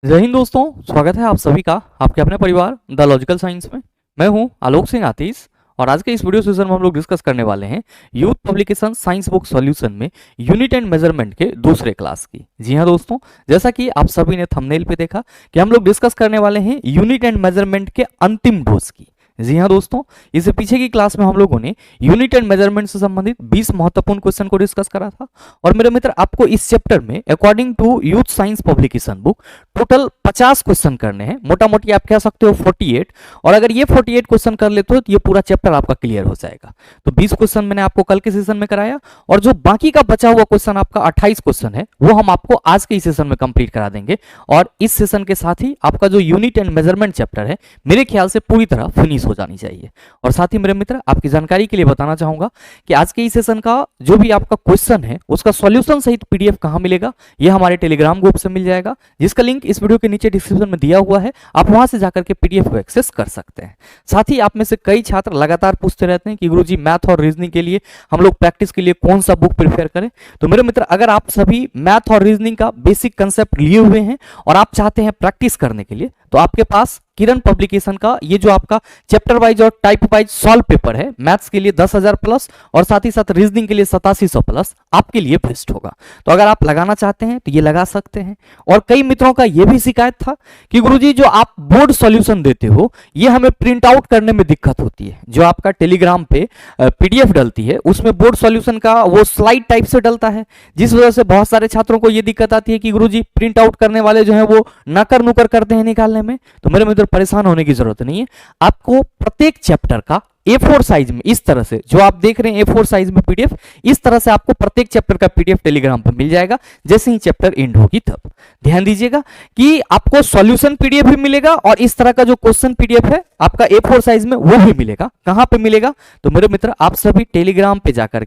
जय हिंद दोस्तों, स्वागत है आप सभी का आपके अपने परिवार द लॉजिकल साइंस में। मैं हूं आलोक सिंह आतिश और आज के इस वीडियो सेशन में हम लोग डिस्कस करने वाले हैं youth publication science book solution में यूनिट एंड मेजरमेंट के दूसरे क्लास की। जी हां दोस्तों, जैसा कि आप सभी ने थंबनेल पे देखा कि हम लोग डिस्कस करने वाले हैं यूनिट एंड मेजरमेंट के अंतिम डोज की। जी हाँ दोस्तों, इससे पीछे की क्लास में हम लोगों ने यूनिट एंड मेजरमेंट से संबंधित 20 महत्वपूर्ण क्वेश्चन को डिस्कस करा था और मेरे मित्र आपको इस चैप्टर में according to youth science publication book total 50 question करने हैं। मोटा मोटी आप कह सकते हो 48, और अगर ये 48 क्वेश्चन कर लेते हो तो ये पूरा चैप्टर आपका क्लियर हो जाएगा। तो 20 क्वेश्चन मैंने आपको कल के सेशन में कराया और जो बाकी का बचा हुआ क्वेश्चन आपका 28 क्वेश्चन है वो हम आपको आज के इस सेशन में कंप्लीट करा देंगे और इस सेशन के साथ ही आपका जो यूनिट एंड मेजरमेंट चैप्टर है मेरे ख्याल से पूरी तरह फिनिश हो जानी चाहिए। और साथ ही मेरे मित्र आपकी जानकारी के लिए बताना चाहूंगा कि आज के इस सेशन का जो भी आपका क्वेश्चन है उसका सॉल्यूशन सहित पीडीएफ कहां मिलेगा, यह हमारे टेलीग्राम ग्रुप से मिल जाएगा, जिसका लिंक इस वीडियो के नीचे डिस्क्रिप्शन में दिया हुआ है। आप वहां से जाकर के पीडीएफ को एक्सेस कर सकते हैं। साथ ही आप में से कई छात्र लगातार पूछते रहते हैं कि गुरुजी मैथ और रीजनिंग के लिए हम लोग प्रैक्टिस के लिए कौन सा बुक प्रिफेयर करें। तो मेरे मित्र अगर आप सभी मैथ और रीजनिंग का बेसिक कंसेप्ट लिए हुए हैं और आप चाहते हैं प्रैक्टिस करने के लिए तो आपके पास किरण पब्लिकेशन का ये जो आपका चैप्टर वाइज और टाइप वाइज सॉल्व पेपर है, मैथ्स के लिए 10,000 प्लस और साथ ही साथ रीजनिंग के लिए 8700 प्लस आपके लिए बेस्ट होगा। तो अगर आप लगाना चाहते हैं तो ये लगा सकते हैं। और कई मित्रों का ये भी शिकायत था कि गुरुजी जो आप बोर्ड सॉल्यूशन देते हो ये हमें प्रिंट आउट करने में दिक्कत होती है। जो आपका टेलीग्राम पे पीडीएफ डलती है उसमें बोर्ड सॉल्यूशन का वो स्लाइड टाइप से डलता है, जिस वजह से बहुत सारे छात्रों को ये दिक्कत आती है कि गुरुजी प्रिंट आउट करने वाले जो है वो नकर नुकर करते हैं निकालने में। तो मेरे मित्र परेशान होने की जरूरत नहीं है। आपको प्रत्येक चैप्टर का A4 साइज में इस तरह से जो आप देख रहे हैं A4 साइज में पीडीएफ, इस तरह से आपको प्रत्येक चैप्टर का पीडीएफ टेलीग्राम पर मिल जाएगा जैसे ही चैप्टर एंड होगी तब। ध्यान दीजिएगा कि आपको सॉल्यूशन पीडीएफ भी मिलेगा और इस तरह का जो क्वेश्चन पीडीएफ है आपका A4 साइज में वो भी मिलेगा। कहां पे मिलेगा? तो मेरे मित्र आप सभी टेलीग्राम पे जाकर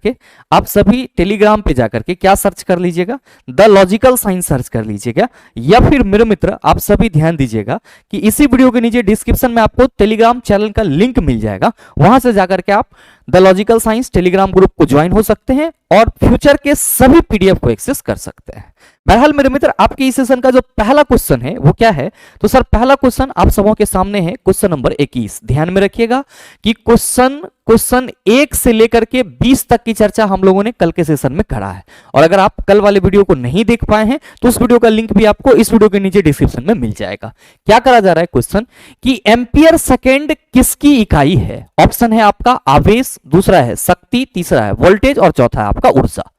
के क्या सर्च कर लीजिएगा, द लॉजिकल साइंस सर्च कर लीजिएगा, या फिर मेरे मित्र आप सभी ध्यान दीजिएगा कि इसी वीडियो के नीचे डिस्क्रिप्शन में आपको टेलीग्राम चैनल का लिंक मिल जाएगा। वहां से जाकर के आप the logical science Telegram group को ज्वाइन हो सकते हैं और फ्यूचर के सभी पीडीएफ को एक्सेस कर सकते हैं। बहरहाल मेरे मित्र आपके इस सेशन का जो पहला क्वेश्चन है वो क्या है? तो सर पहला क्वेश्चन आप सबों के सामने है, क्वेश्चन नंबर 21। ध्यान में रखिएगा कि क्वेश्चन 1 से लेकर के 20 तक की चर्चा हम लोगों ने कल के सेशन में करा है। और अगर आप कल वाले वीडियो को नहीं देख पाए हैं तो उस वीडियो का लिंक भी आपको इस वीडियो के नीचे डिस्क्रिप्शन में मिल जाएगा। क्या करा जा रहा है क्वेश्चन कि एम्पियर सेकेंड किसकी इकाई है? ऑप्शन है आपका आवेश, दूसरा है शक्ति, तीसरा है वोल्टेज और चौथा है आपका ऊर्जा।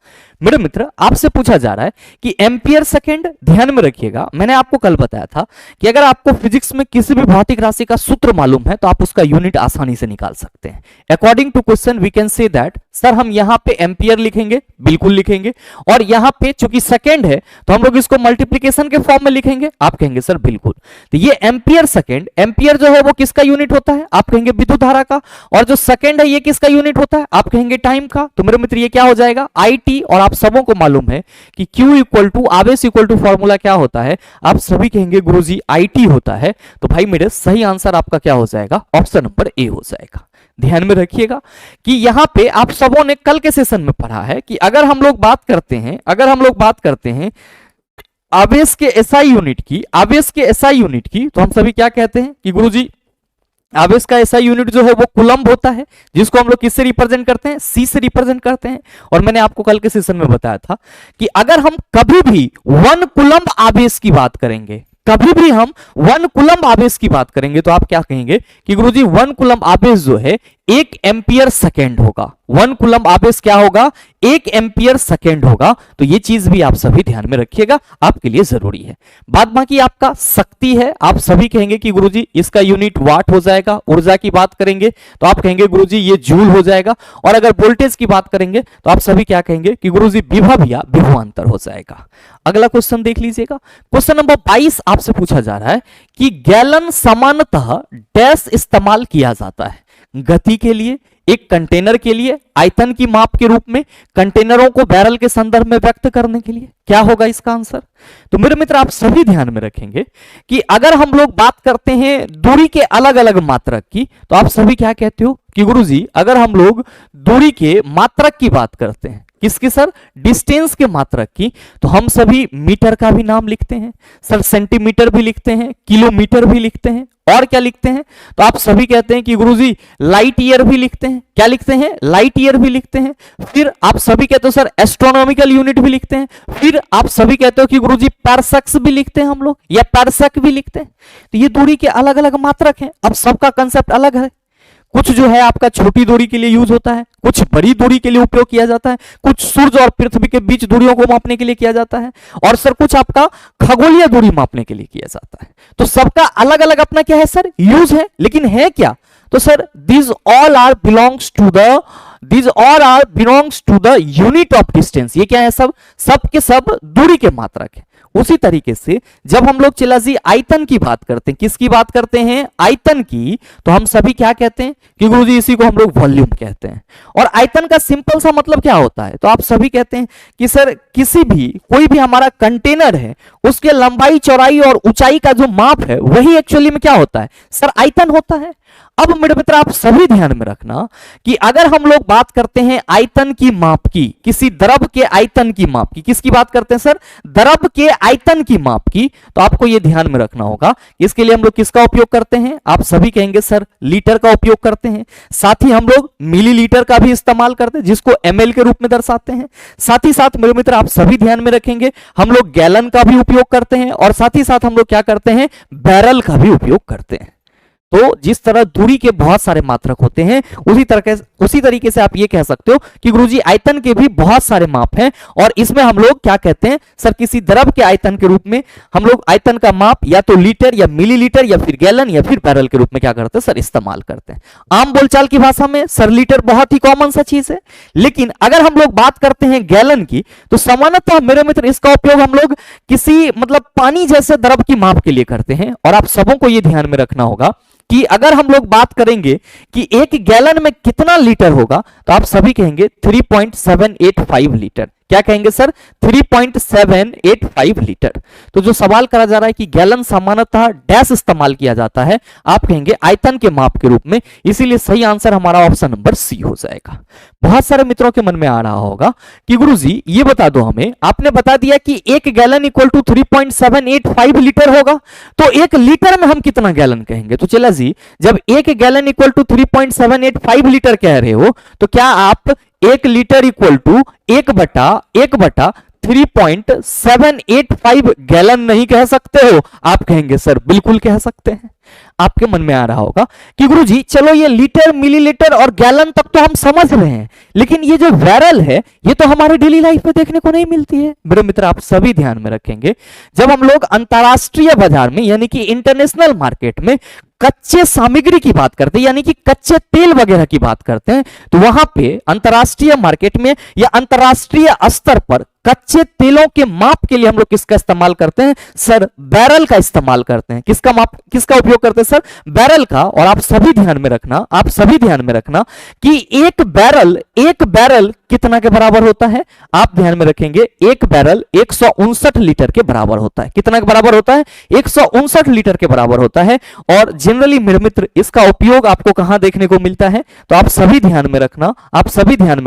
मेरे मित्र आपसे पूछा जा रहा है कि एम्पियर सेकेंड, दैट में रखिएगा मैंने आपको कल बताया था कि अगर आपको फिजिक्स में किसी भी भौतिक राशि का सूत्र मालूम है तो आप उसका यूनिट आसानी से निकाल सकते हैं। According to question we can say that sir हम यहां पे एम्पियर लिखेंगे, बिल्कुल लिखेंगे, और यहां पे चूंकि सेकेंड है तो हम लोग इसको मल्टीप्लीकेशन के फॉर्म में लिखेंगे। आप कहेंगे सर बिल्कुल। तो ये एम्पियर सेकेंड, एम्पियर जो है वो किसका यूनिट होता है? आप कहेंगे विद्युत धारा का। और जो सेकेंड है ये किसका यूनिट होता है? आप कहेंगे टाइम का। तो मेरे मित्र ये क्या हो जाएगा? IT। और आप सबों को मालूम है कि Q इक्वल टू आवेश इक्वल टू फॉर्मूला क्या होता है? आप सभी कहेंगे गुरुजी IT होता है। तो भाई मेरे सही आंसर आपका क्या हो जाएगा? ऑप्शन नंबर A हो जाएगा। ध्यान में रखिएगा कि यहां पे आप सबों ने कल के सेशन में पढ़ा है कि अगर हम लोग बात करते हैं आवेश के SI यूनिट की, तो हम सभी क्या कहते हैं कि गुरुजी आवेश का SI यूनिट जो है वो कूलम्ब होता है, जिसको हम लोग किससे रिप्रेजेंट करते हैं? C से रिप्रेजेंट करते हैं। और मैंने आपको कल के सेशन में बताया था कि अगर हम कभी भी 1 कूलम्ब आवेश की बात करेंगे, तो आप क्या कहेंगे कि गुरुजी 1 कूलम्ब आवेश जो है 1 एम्पियर सेकेंड होगा। 1 कूलम्ब आवेश क्या होगा? 1 एम्पियर सेकेंड होगा। तो ये चीज भी आप सभी ध्यान में रखिएगा, आपके लिए जरूरी है। बाद बाकी आपका शक्ति है, आप सभी कहेंगे कि गुरुजी इसका यूनिट वाट हो जाएगा। ऊर्जा की बात करेंगे तो आप कहेंगे गुरुजी ये जूल हो जाएगा। और अगर वोल्टेज की बात करेंगे तो आप सभी क्या कहेंगे कि गुरुजी विभव या विभवांतर हो जाएगा। अगला क्वेश्चन देख लीजिएगा। क्वेश्चन नंबर 22 आपसे पूछा जा रहा है कि गैलन सामान्यतः डैश इस्तेमाल किया जाता है? गति के लिए, एक कंटेनर के लिए, आयतन की माप के रूप में, कंटेनरों को बैरल के संदर्भ में व्यक्त करने के लिए। क्या होगा इसका आंसर? तो मेरे मित्र आप सभी ध्यान में रखेंगे कि अगर हम लोग बात करते हैं दूरी के अलग अलग मात्रक की, तो आप सभी क्या कहते हो कि गुरुजी अगर हम लोग दूरी के मात्रक की बात करते हैं किसकी सर? डिस्टेंस के मात्रक की। तो हम सभी मीटर का भी नाम लिखते हैं सर, सेंटीमीटर भी लिखते हैं, किलोमीटर भी लिखते हैं, और क्या लिखते हैं? तो आप सभी कहते हैं कि गुरुजी लाइट ईयर भी लिखते हैं। क्या लिखते हैं? लाइट ईयर भी लिखते हैं। फिर आप सभी कहते हो सर एस्ट्रोनॉमिकल यूनिट भी लिखते हैं। फिर आप सभी कहते हो कि गुरुजी पारसेक्स भी लिखते हैं हम लोग, या पारसेक भी लिखते हैं। तो ये दूरी के अलग अलग मात्रक हैं। अब सबका कंसेप्ट अलग है। कुछ जो है आपका छोटी दूरी के लिए यूज होता है, कुछ बड़ी दूरी के लिए उपयोग किया जाता है, कुछ सूर्य और पृथ्वी के बीच दूरियों को मापने के लिए किया जाता है, और सर कुछ आपका खगोलीय दूरी मापने के लिए किया जाता है। तो सबका अलग अलग अपना क्या है सर? यूज है। लेकिन है क्या? तो sir these all are belongs to the unit of distance. ये क्या है? सब के सब दूरी के मात्रक है। उसी तरीके से जब हम लोग चला जी आयतन की बात करते हैं, किसकी बात करते हैं? आयतन की। तो हम सभी क्या कहते हैं कि गुरुजी इसी को हम लोग वॉल्यूम कहते हैं। और आयतन का सिंपल सा मतलब क्या होता है? तो आप सभी कहते हैं कि सर कोई भी हमारा कंटेनर है, उसके लंबाई, चौड़ाई और ऊंचाई का जो माप है वही एक्चुअली में क्या होता है सर? आयतन होता है। अब मेरे मित्र आप सभी ध्यान में रखना कि अगर हम लोग बात करते हैं आयतन की माप की, किसी द्रव के आयतन की माप की, किसकी बात करते हैं सर? द्रव के आयतन की माप की। तो आपको यह ध्यान में रखना होगा, इसके लिए हम लोग किसका उपयोग करते हैं? आप सभी कहेंगे सर लीटर का उपयोग करते हैं। साथ ही हम लोग मिलीलीटर का भी इस्तेमाल करते हैं, जिसको ml के रूप में दर्शाते हैं। साथ ही साथ मेरे मित्र आप सभी ध्यान में रखेंगे, हम लोग गैलन का भी उपयोग करते हैं, और साथ ही साथ हम लोग क्या करते हैं? बैरल का भी उपयोग करते हैं। तो जिस तरह दूरी के बहुत सारे मात्रक होते हैं, उसी तरीके से आप ये कह सकते हो कि गुरुजी आयतन के भी बहुत सारे माप हैं, और इसमें हम लोग क्या कहते हैं सर? किसी द्रव के आयतन के रूप में हम लोग आयतन का माप या तो लीटर या मिलीलीटर या फिर गैलन या फिर बैरल के रूप में क्या करते हैं सर? इस्तेमाल करते हैं। आम बोलचाल की भाषा में सर लीटर बहुत ही कॉमन सा चीज है। लेकिन अगर हम लोग बात करते हैं गैलन की, तो सामान्यतः मेरे मित्र इसका उपयोग हम लोग किसी पानी जैसे द्रव की माप के लिए करते हैं। और आप सबों को यह ध्यान में रखना होगा कि अगर हम लोग बात करेंगे कि एक गैलन में कितना लीटर होगा, तो आप सभी कहेंगे 3.785 लीटर। क्या कहेंगे सर? 3.785 लीटर। तो जो सवाल करा जा रहा है कि गैलन सामान्यतः डैश इस्तेमाल किया जाता है, आप कहेंगे आयतन के माप के रूप में। इसीलिए सही आंसर हमारा ऑप्शन नंबर सी हो जाएगा। बहुत सारे मित्रों के मन में आ रहा होगा कि गुरुजी ये बता दो हमें, आपने बता दिया कि एक गैलन इक्वल टू 3.785 लीटर होगा, तो एक लीटर में हम कितना गैलन कहेंगे? तो चला जी, जब एक गैलन इक्वल टू 3.785 लीटर कह रहे हो, तो क्या आप एक लीटर इक्वल टू एक बटा 3.785 गैलन नहीं कह सकते हो? आप कहेंगे सर बिल्कुल कह सकते हैं। आपके मन में आ रहा होगा कि गुरुजी चलो ये लीटर, मिलीलीटर और गैलन तक तो हम समझ रहे हैं, लेकिन ये जो बैरल है ये तो हमारे डेली लाइफ में देखने को नहीं मिलती है। मेरे मित्र आप सभी ध्यान में रखेंगे, जब हम लोग अंतरराष्ट्रीय बाजार में यानी कि इंटरनेशनल मार्केट में कच्चे सामग्री की बात करते हैं, यानी कि कच्चे तेल वगैरह की बात करते हैं, तो वहां पे अंतरराष्ट्रीय मार्केट में या अंतरराष्ट्रीय स्तर पर कच्चे तेलों के माप के लिए हम लोग किसका इस्तेमाल करते हैं सर? बैरल का इस्तेमाल करते हैं। किसका उपयोग करते हैं सर? बैरल का। और आप सभी ध्यान में रखना कि एक बैरल कितना के बराबर होता है? आप ध्यान में रखेंगे, एक बैरल 159 लीटर के बराबर होता है। कितना के बराबर होता है? 159 लीटर के बराबर होता है। और जनरली मेरे मित्र इसका उपयोग आपको कहां देखने को मिलता है? तो आप सभी ध्यान में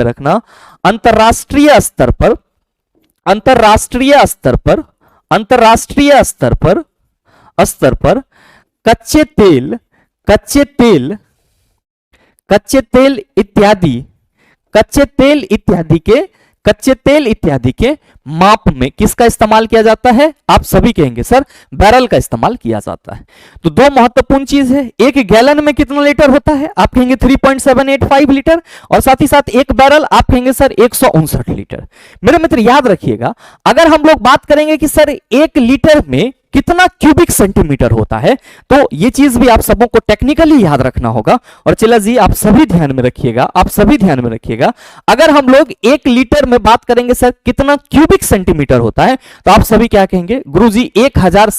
रखना, अंतरराष्ट्रीय स्तर पर कच्चे तेल इत्यादि के माप में किसका इस्तेमाल किया जाता है? आप सभी कहेंगे सर बैरल का इस्तेमाल किया जाता है। तो दो महत्वपूर्ण चीज है, एक गैलन में कितना लीटर होता है? आप कहेंगे 3.785 लीटर, और साथ ही साथ एक बैरल आप कहेंगे सर 159 लीटर। मेरे मित्र याद रखिएगा, अगर हम लोग बात करेंगे कि सर एक लीटर में कितना क्यूबिक सेंटीमीटर होता है, तो ये चीज भी आप सबों को टेक्निकली याद रखना होगा। और चला जी आप सभी ध्यान में रखिएगा, अगर हम लोग एक लीटर में बात करेंगे सर कितना क्यूबिक सेंटीमीटर होता है, तो आप सभी क्या कहेंगे? गुरुजी 1000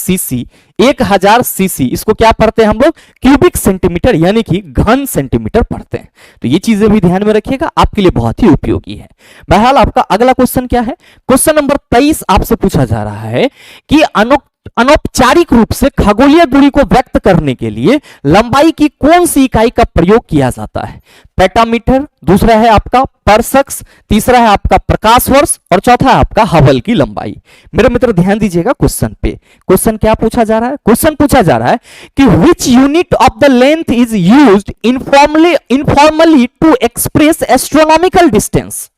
सीसी, इसको क्या पढ़ते हैं हम लोग? क्यूबिक सेंटीमीटर यानी कि घन सेंटीमीटर पढ़ते हैं। तो ये चीजें भी ध्यान में रखिएगा, आपके लिए बहुत ही उपयोगी है। बहरहाल आपका अगला क्वेश्चन क्या है? क्वेश्चन नंबर 23 आपसे पूछा जा रहा है कि अनुक्त अनौपचारिक रूप से खगोलीय दूरी को व्यक्त करने के लिए लंबाई की कौन सी इकाई का प्रयोग किया जाता है? पेटामीटर, दूसरा है आपका परसक्स, तीसरा है आपका प्रकाश वर्ष और चौथा है आपका हबल की लंबाई। मेरे मित्र ध्यान दीजिएगा क्वेश्चन पे। क्वेश्चन क्या पूछा जा रहा है? क्वेश्चन पूछा जा रहा है कि which unit of the length is used informally to express astronomical distance।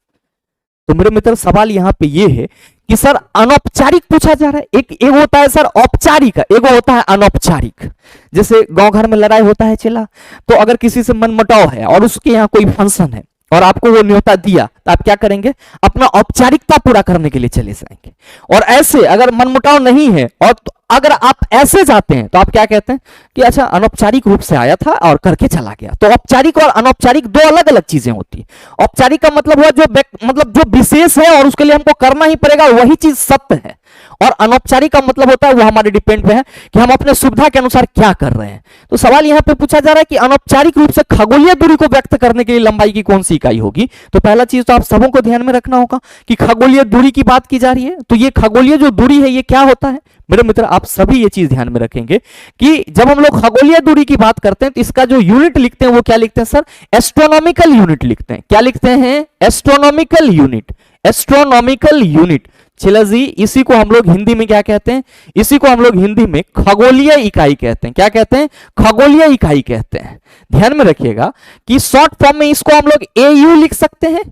तो मेरे मित्र सवाल यहां पे ये है कि सर अनौपचारिक पूछा जा रहा है। एक होता है सर औपचारिक, एक होता है अनौपचारिक। जैसे गांव घर में लड़ाई होता है चला, तो अगर किसी से मनमुटाव है और उसके यहाँ कोई फंक्शन है और आपको वो न्योता दिया, तो आप क्या करेंगे? अपना औपचारिकता पूरा करने के लिए चले जाएंगे। और ऐसे अगर मनमुटाव नहीं है और अगर आप ऐसे जाते हैं तो आप क्या कहते हैं कि अच्छा अनौपचारिक रूप से आया था और करके चला गया। तो औपचारिक और अनौपचारिक दो अलग अलग चीजें होती है। औपचारिक का मतलब हुआ जो विशेष है और उसके लिए हमको करना ही पड़ेगा, वही चीज सत्य है। और अनौपचारिक का मतलब होता है वो हमारे डिपेंड पे है कि हम अपने सुविधा के अनुसार क्या कर रहे हैं। तो सवाल यहां पे पूछा जा रहा है कि अनौपचारिक रूप से खगोलीय दूरी को व्यक्त करने के लिए लंबाई की कौन सी इकाई होगी? तो पहला चीज तो आप सबों को ध्यान में रखना होगा कि खगोलीय दूरी की बात की जा रही है, तो ये खगोलीय जो दूरी है ये क्या होता है? मेरे मित्र आप सभी ये चीज ध्यान में रखेंगे कि जब हम लोग खगोलीय दूरी की बात करते हैं तो इसका जो यूनिट लिखते हैं वो क्या लिखते हैं सर? एस्ट्रोनॉमिकल यूनिट लिखते हैं। क्या लिखते हैं? Astronomical unit. Astronomical unit. चला जी, इसी को हम लोग हिंदी में क्या कहते हैं? इसी को हम लोग हिंदी में खगोलीय इकाई कहते हैं। क्या कहते हैं? खगोलीय इकाई कहते हैं। ध्यान में रखिएगा कि शॉर्ट फॉर्म में इसको हम लोग एयू लिख सकते हैं।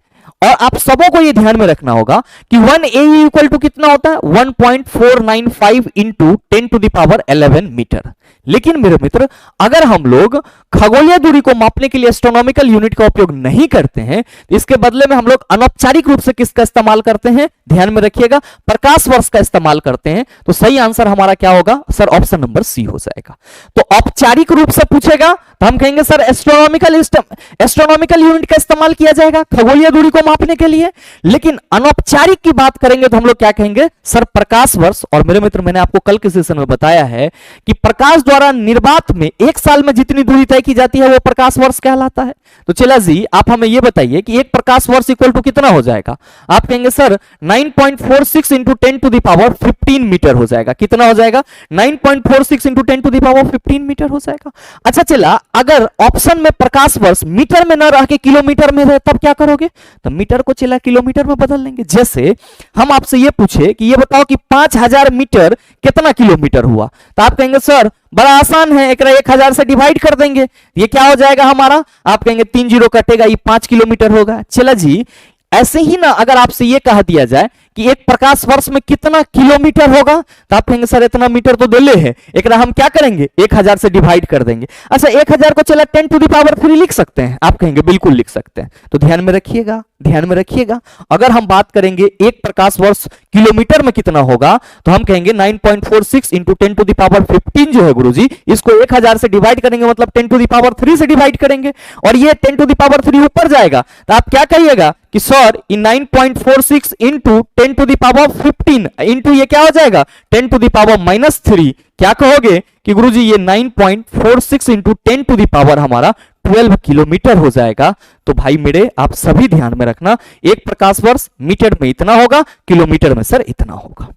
और आप सबों को ये ध्यान में रखना होगा कि 1 AU इक्वल टू कितना होता है? 1.495 into 10 to the power 11 metre. लेकिन मेरे मित्र अगर हम लोग खगोलीय दूरी को मापने के लिए एस्ट्रोनॉमिकल यूनिट का उपयोग नहीं करते हैं, तो इसके बदले में हम लोग अनौपचारिक रूप से किसका इस्तेमाल करते हैं? ध्यान में रखिएगा, प्रकाश वर्ष का इस्तेमाल करते हैं। तो सही आंसर हमारा क्या होगा सर? ऑप्शन नंबर सी हो जाएगा। तो औपचारिक रूप से पूछेगा तो हम कहेंगे सर एस्ट्रोनॉमिकल यूनिट का इस्तेमाल किया जाएगा खगोलीय दूरी को मापने के लिए। लेकिन अनौपचारिक की बात करेंगे तो हम लोग क्या कहेंगे सर? प्रकाश वर्ष। और मेरे मित्र मैंने आपको कल के सेशन में बताया है कि प्रकाश द्वारा निर्वात में एक साल में जितनी दूरी तय की जाती है वो प्रकाश वर्ष कहलाता है। तो चला जी, आप हमें यह बताइए कि एक प्रकाश वर्ष इक्वल टू कितना हो जाएगा? आप कहेंगे sir 9.46 into 10 to the power 15 metre हो जाएगा। कितना हो जाएगा? 9.46 into 10 to the power 15 metre हो जाएगा। अच्छा चला, अगर ऑप्शन में प्रकाश वर्ष मीटर में न रह के किलोमीटर में रहे तब क्या करोगे? तो मीटर को चला किलोमीटर में बदल लेंगे। जैसे हम आपसे ये पूछे कि ये बताओ कि 5000 मीटर कितना किलोमीटर हुआ, तो आप कहेंगे सर बड़ा आसान है, एक 1000 से डिवाइड कर देंगे। ये क्या हो जाएगा हमारा? आप कहेंगे 3 जीरो कटेगा, ये 5 किलोमीटर होगा। चला जी, ऐसे ही ना अगर आपसे ये कहा दिया जाए कि एक प्रकाश वर्ष में कितना किलोमीटर होगा, तो आप कहेंगे सर इतना मीटर तो दिले है, एक हम क्या करेंगे? 1000 से डिवाइड कर देंगे। अच्छा 1000 को चला 10 टू द पावर 3 लिख सकते हैं? आप कहेंगे बिल्कुल लिख सकते हैं। तो ध्यान में रखिएगा, ध्यान में रखिएगा, अगर हम बात करेंगे एक प्रकाश वर्ष किलोमीटर में कितना होगा, तो हम कहेंगे 9.46 इंटू 10 टू द पावर 15 जो है गुरुजी, इसको 1000 से डिवाइड करेंगे, मतलब 10 टू द पावर 3 से डिवाइड करेंगे और ये 10 टू द पावर 3 ऊपर जाएगा, तो आप क्या कहिएगा कि sir 9.46 into 10 to the power 15 into ये क्या हो जाएगा? 10 टू द पावर -3। क्या कहोगे कि गुरुजी ये 9.46 इंटू 10 टू द पावर हमारा 12 किलोमीटर हो जाएगा। तो भाई मेरे आप सभी ध्यान में रखना, एक प्रकाश वर्ष मीटर में इतना होगा, किलोमीटर में सर इतना होगा।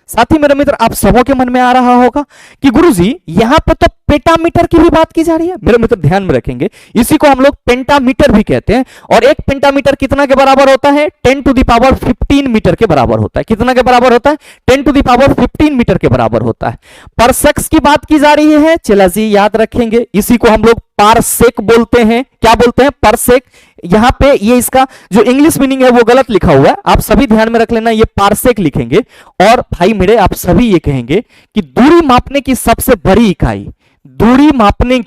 साथ ही मेरे मित्र आप सबों के मन में आ रहा होगा कि गुरुजी यहां पर तो पेटामीटर की भी बात की जा रही है। मेरे मित्र ध्यान में रखेंगे, इसी को हम लोग पेंटामीटर भी कहते हैं। और एक पेंटामीटर कितना के बराबर होता है? 10 टू द पावर 15 मीटर के बराबर होता है। कितना के बराबर होता है? 10 टू द पावर 15 मीटर के बराबर होता है। परसेक्स की बात की जा रही है, चला जी याद रखेंगे, इसी को हम लोग पारसेक बोलते हैं। क्या बोलते हैं? पारसेक। यहां पे ये इसका जो इंग्लिश मीनिंग है वो गलत लिखा हुआ है, आप सभी ध्यान में रख लेना, ये पारसेक लिखेंगे। और भाई मेरे आप सभी ये कहेंगे कि दूरी मापने की सबसे बड़ी इकाई, दूरी मापने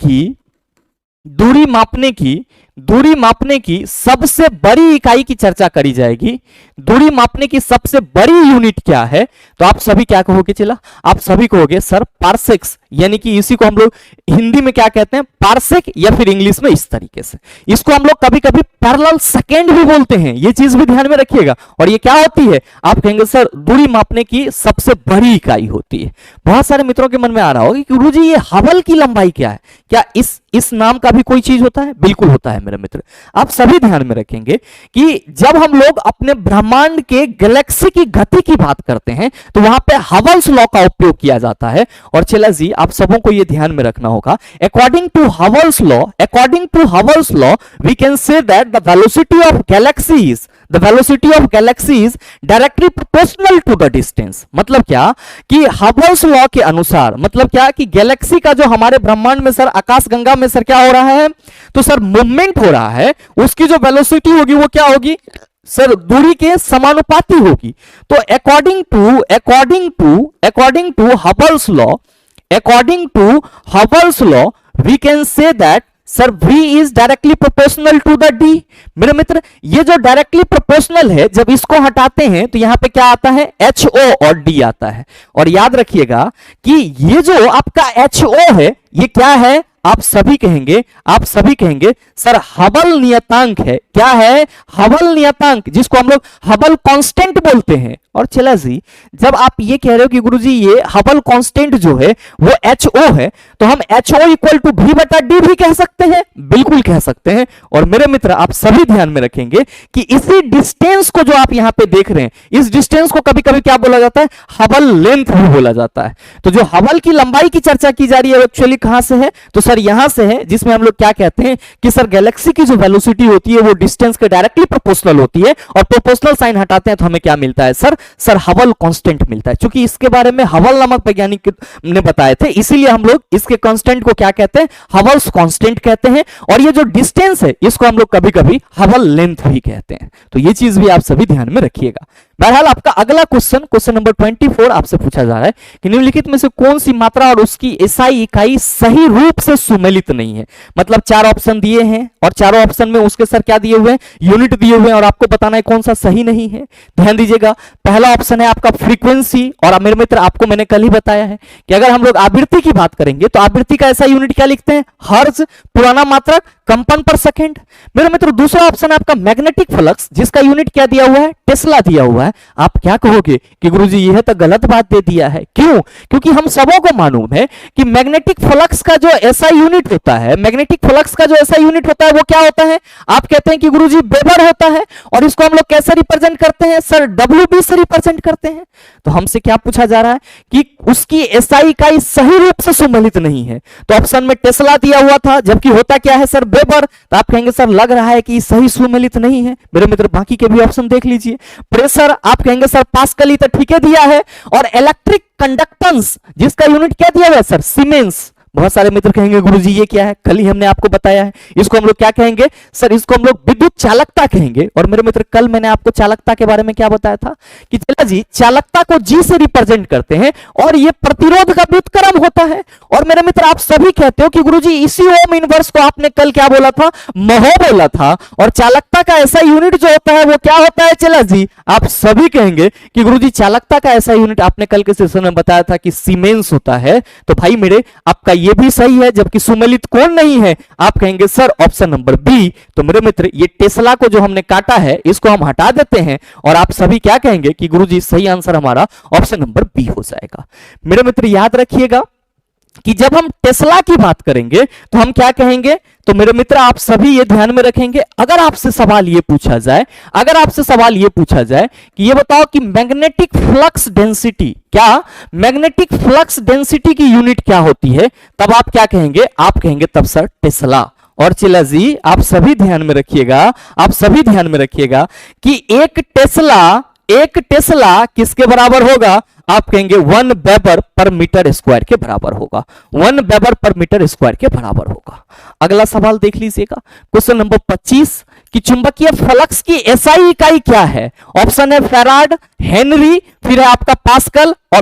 की सबसे बड़ी इकाई की चर्चा करी जाएगी। दूरी मापने की सबसे बड़ी यूनिट क्या है? तो आप सभी क्या कहोगे? चला आप सभी कहोगे सर पारसेक्स, यानी कि इसी को हम लोग हिंदी में क्या कहते हैं? पारसेक, या फिर इंग्लिश में इस तरीके से इसको हम लोग कभी कभी पैरेलल सेकेंड भी बोलते हैं। ये चीज भी ध्यान में रखिएगा। और ये क्या होती है? आप कहेंगे सर दूरी मापने की सबसे बड़ी इकाई होती है। बहुत सारे मित्रों के मन में आ रहा होगा कि गुरुजी ये हबल की लंबाई क्या है? क्या इस नाम का भी कोई चीज होता है? बिल्कुल होता है मेरे मित्र। आप सभी ध्यान में रखेंगे कि जब हम लोग अपने ब्रह्मांड के गैलेक्सी की गति की बात करते हैं तो वहां पे हबल्स लॉ का उपयोग किया जाता है। और चला जी आप सबों को यह ध्यान में रखना होगा, according to Hubble's law we can say that the velocity of galaxies directly proportional to the distance. मतलब क्या कि हबल्स लॉ के अनुसार, मतलब क्या कि गैलेक्सी का जो हमारे ब्रह्मांड में सर आकाशगंगा में सर क्या हो रहा है, तो सर मूवमेंट हो रहा है, उसकी जो वेलोसिटी होगी वो क्या होगी सर, दूरी के समानुपाती होगी। तो according to Hubble's law we can say that sir v is directly proportional to the d। मेरे मित्र ये जो डायरेक्टली प्रोपोर्शनल है, जब इसको हटाते हैं तो यहां पे क्या आता है, HO और d आता है। और याद रखिएगा कि ये जो आपका HO है ये क्या है, आप सभी कहेंगे सर हबल नियतांक है। क्या है, हबल नियतांक, जिसको हम लोग हबल कांस्टेंट बोलते हैं। और चला जी जब आप ये कह रहे हो कि गुरुजी ये हबल कांस्टेंट जो है वो HO है, तो हम HO इक्वल टू v बटा d भी कह सकते हैं, बिल्कुल कह सकते हैं। और मेरे मित्र आप सभी ध्यान में रखेंगे कि इसी डिस्टेंस को जो आप यहां पे देख रहे हैं, इस डिस्टेंस को कभी कभी क्या बोला जाता है, हबल लेंथ भी बोला जाता है। तो जो हबल की लंबाई की चर्चा की जा रही है एक्चुअली कहां से है, तो सर यहां से है, जिसमें हम लोग क्या कहते हैं कि सर गैलेक्सी की जो वेलोसिटी होती है वो डिस्टेंस के डायरेक्टली प्रोपोर्शनल होती है। और प्रोपोर्शनल साइन हटाते हैं तो हमें क्या मिलता है सर हबल कांस्टेंट मिलता है। क्योंकि इसके बारे में हबल नामक वैज्ञानिक ने बताए थे, इसीलिए हम लोग इसके कांस्टेंट को क्या कहते हैं, हबल्स कांस्टेंट कहते हैं। और ये जो डिस्टेंस है इसको हम लोग कभी कभी हबल लेंथ भी कहते हैं। तो ये चीज भी आप सभी ध्यान में रखिएगा। बहरहाल आपका अगला क्वेश्चन नंबर 24 आपसे पूछा जा रहा है कि निम्नलिखित में से कौन सी मात्रा और उसकी एसआई इकाई सही रूप से सुमेलित नहीं है। मतलब 4 ऑप्शन दिए हैं और चारों ऑप्शन में उसके सर क्या दिए हुए हैं, यूनिट दिए हुए हैं, और आपको बताना है कौन सा सही नहीं है। ध्यान दीजिएगा, पहला ऑप्शन है आपका फ्रीक्वेंसी। और मेरे मित्र आपको मैंने कल ही बताया है कि अगर हम लोग आवृत्ति की बात करेंगे तो आवृत्ति का ऐसा यूनिट क्या लिखते हैं, हर्ट्ज, पुराना मात्रक, कंपन पर सेकंड। मेरे मित्र दूसरा ऑप्शन है आपका मैग्नेटिक फ्लक्स, जिसका यूनिट क्या दिया हुआ है, टेस्ला दिया हुआ है। आप क्या कहोगे कि गुरुजी यह तो गलत बात दे दिया है, क्यों? क्योंकि हम सबों को मालूम है कि मैग्नेटिक फ्लक्स का जो ऐसा यूनिट होता है, वो क्या होता है, आप कहते हैं कि गुरुजी वेबर होता है। और इसको हम लोग कैसे रिप्रेजेंट करते हैं सर, WB से रिप्रेजेंट करते हैं। तो हमसे क्या पूछा जा रहा है कि उसकी एसआई इकाई सही रूप से सुमेलित नहीं है। तो ऑप्शन में टेस्ला दिया हुआ था, जबकि होता क्या है सर, वेबर। तो आप कहेंगे सर लग रहा है कि सही सुमेलित नहीं है। मेरे मित्र बाकी के भी ऑप्शन देख लीजिए। प्रेशर आप कहेंगे सर पास्कल ही तो ठीक है दिया है। और इलेक्ट्रिक कंडक्टेंस जिसका यूनिट क्या दिया हुआ है सर, सीमेंस। बहुत सारे मित्र कहेंगे गुरुजी ये क्या है, कल ही हमने आपको बताया है। इसको हम लोग क्या कहेंगे सर, इसको हम लोग विद्युत चालकता कहेंगे। और मेरे मित्र कल मैंने आपको चालकता के बारे में क्या बताया था कि चला जी चालकता को जी से रिप्रेजेंट करते हैं और ये प्रतिरोध का व्युत्क्रम होता है। और मेरे मित्र आप सभी कहते हो कि गुरुजी इसी ओम इनवर्स को आपने कल क्या बोला था, महो बोला था। और चालकता का ऐसा यूनिट जो होता है वो क्या होता है, चला जी आप सभी कहेंगे कि गुरुजी चालकता का ऐसा यूनिट आपने कल के सेशन में बताया था कि सीमेंस होता है। तो भाई मेरे आपका ये भी सही है, जबकि सुमेलित कौन नहीं है, आप कहेंगे सर ऑप्शन नंबर बी। तो मेरे मित्र ये टेस्ला को जो हमने काटा है इसको हम हटा देते हैं और आप सभी क्या कहेंगे कि गुरुजी सही आंसर हमारा ऑप्शन नंबर बी हो जाएगा। मेरे मित्र याद रखिएगा कि जब हम टेस्ला की बात करेंगे तो हम क्या कहेंगे, तो मेरे मित्र आप सभी ये ध्यान में रखेंगे। अगर आपसे सवाल ये पूछा जाए कि ये बताओ कि मैग्नेटिक फ्लक्स डेंसिटी, क्या मैग्नेटिक फ्लक्स डेंसिटी की यूनिट क्या होती है, तब आप क्या कहेंगे, आप कहेंगे तब सर टेस्ला। और चिला जी आप सभी ध्यान में रखिएगा कि एक टेस्ला किसके बराबर होगा, आप कहेंगे 1 वेबर पर मीटर स्क्वायर के बराबर होगा, 1 वेबर पर मीटर स्क्वायर के बराबर होगा। अगला सवाल देख लीजिएगा, क्वेश्चन नंबर 25 कि चुंबकीय फ्लक्स की एसआई इकाई क्या है। ऑप्शन है फैराड, हेनरी, फिर है आपका पास्कल और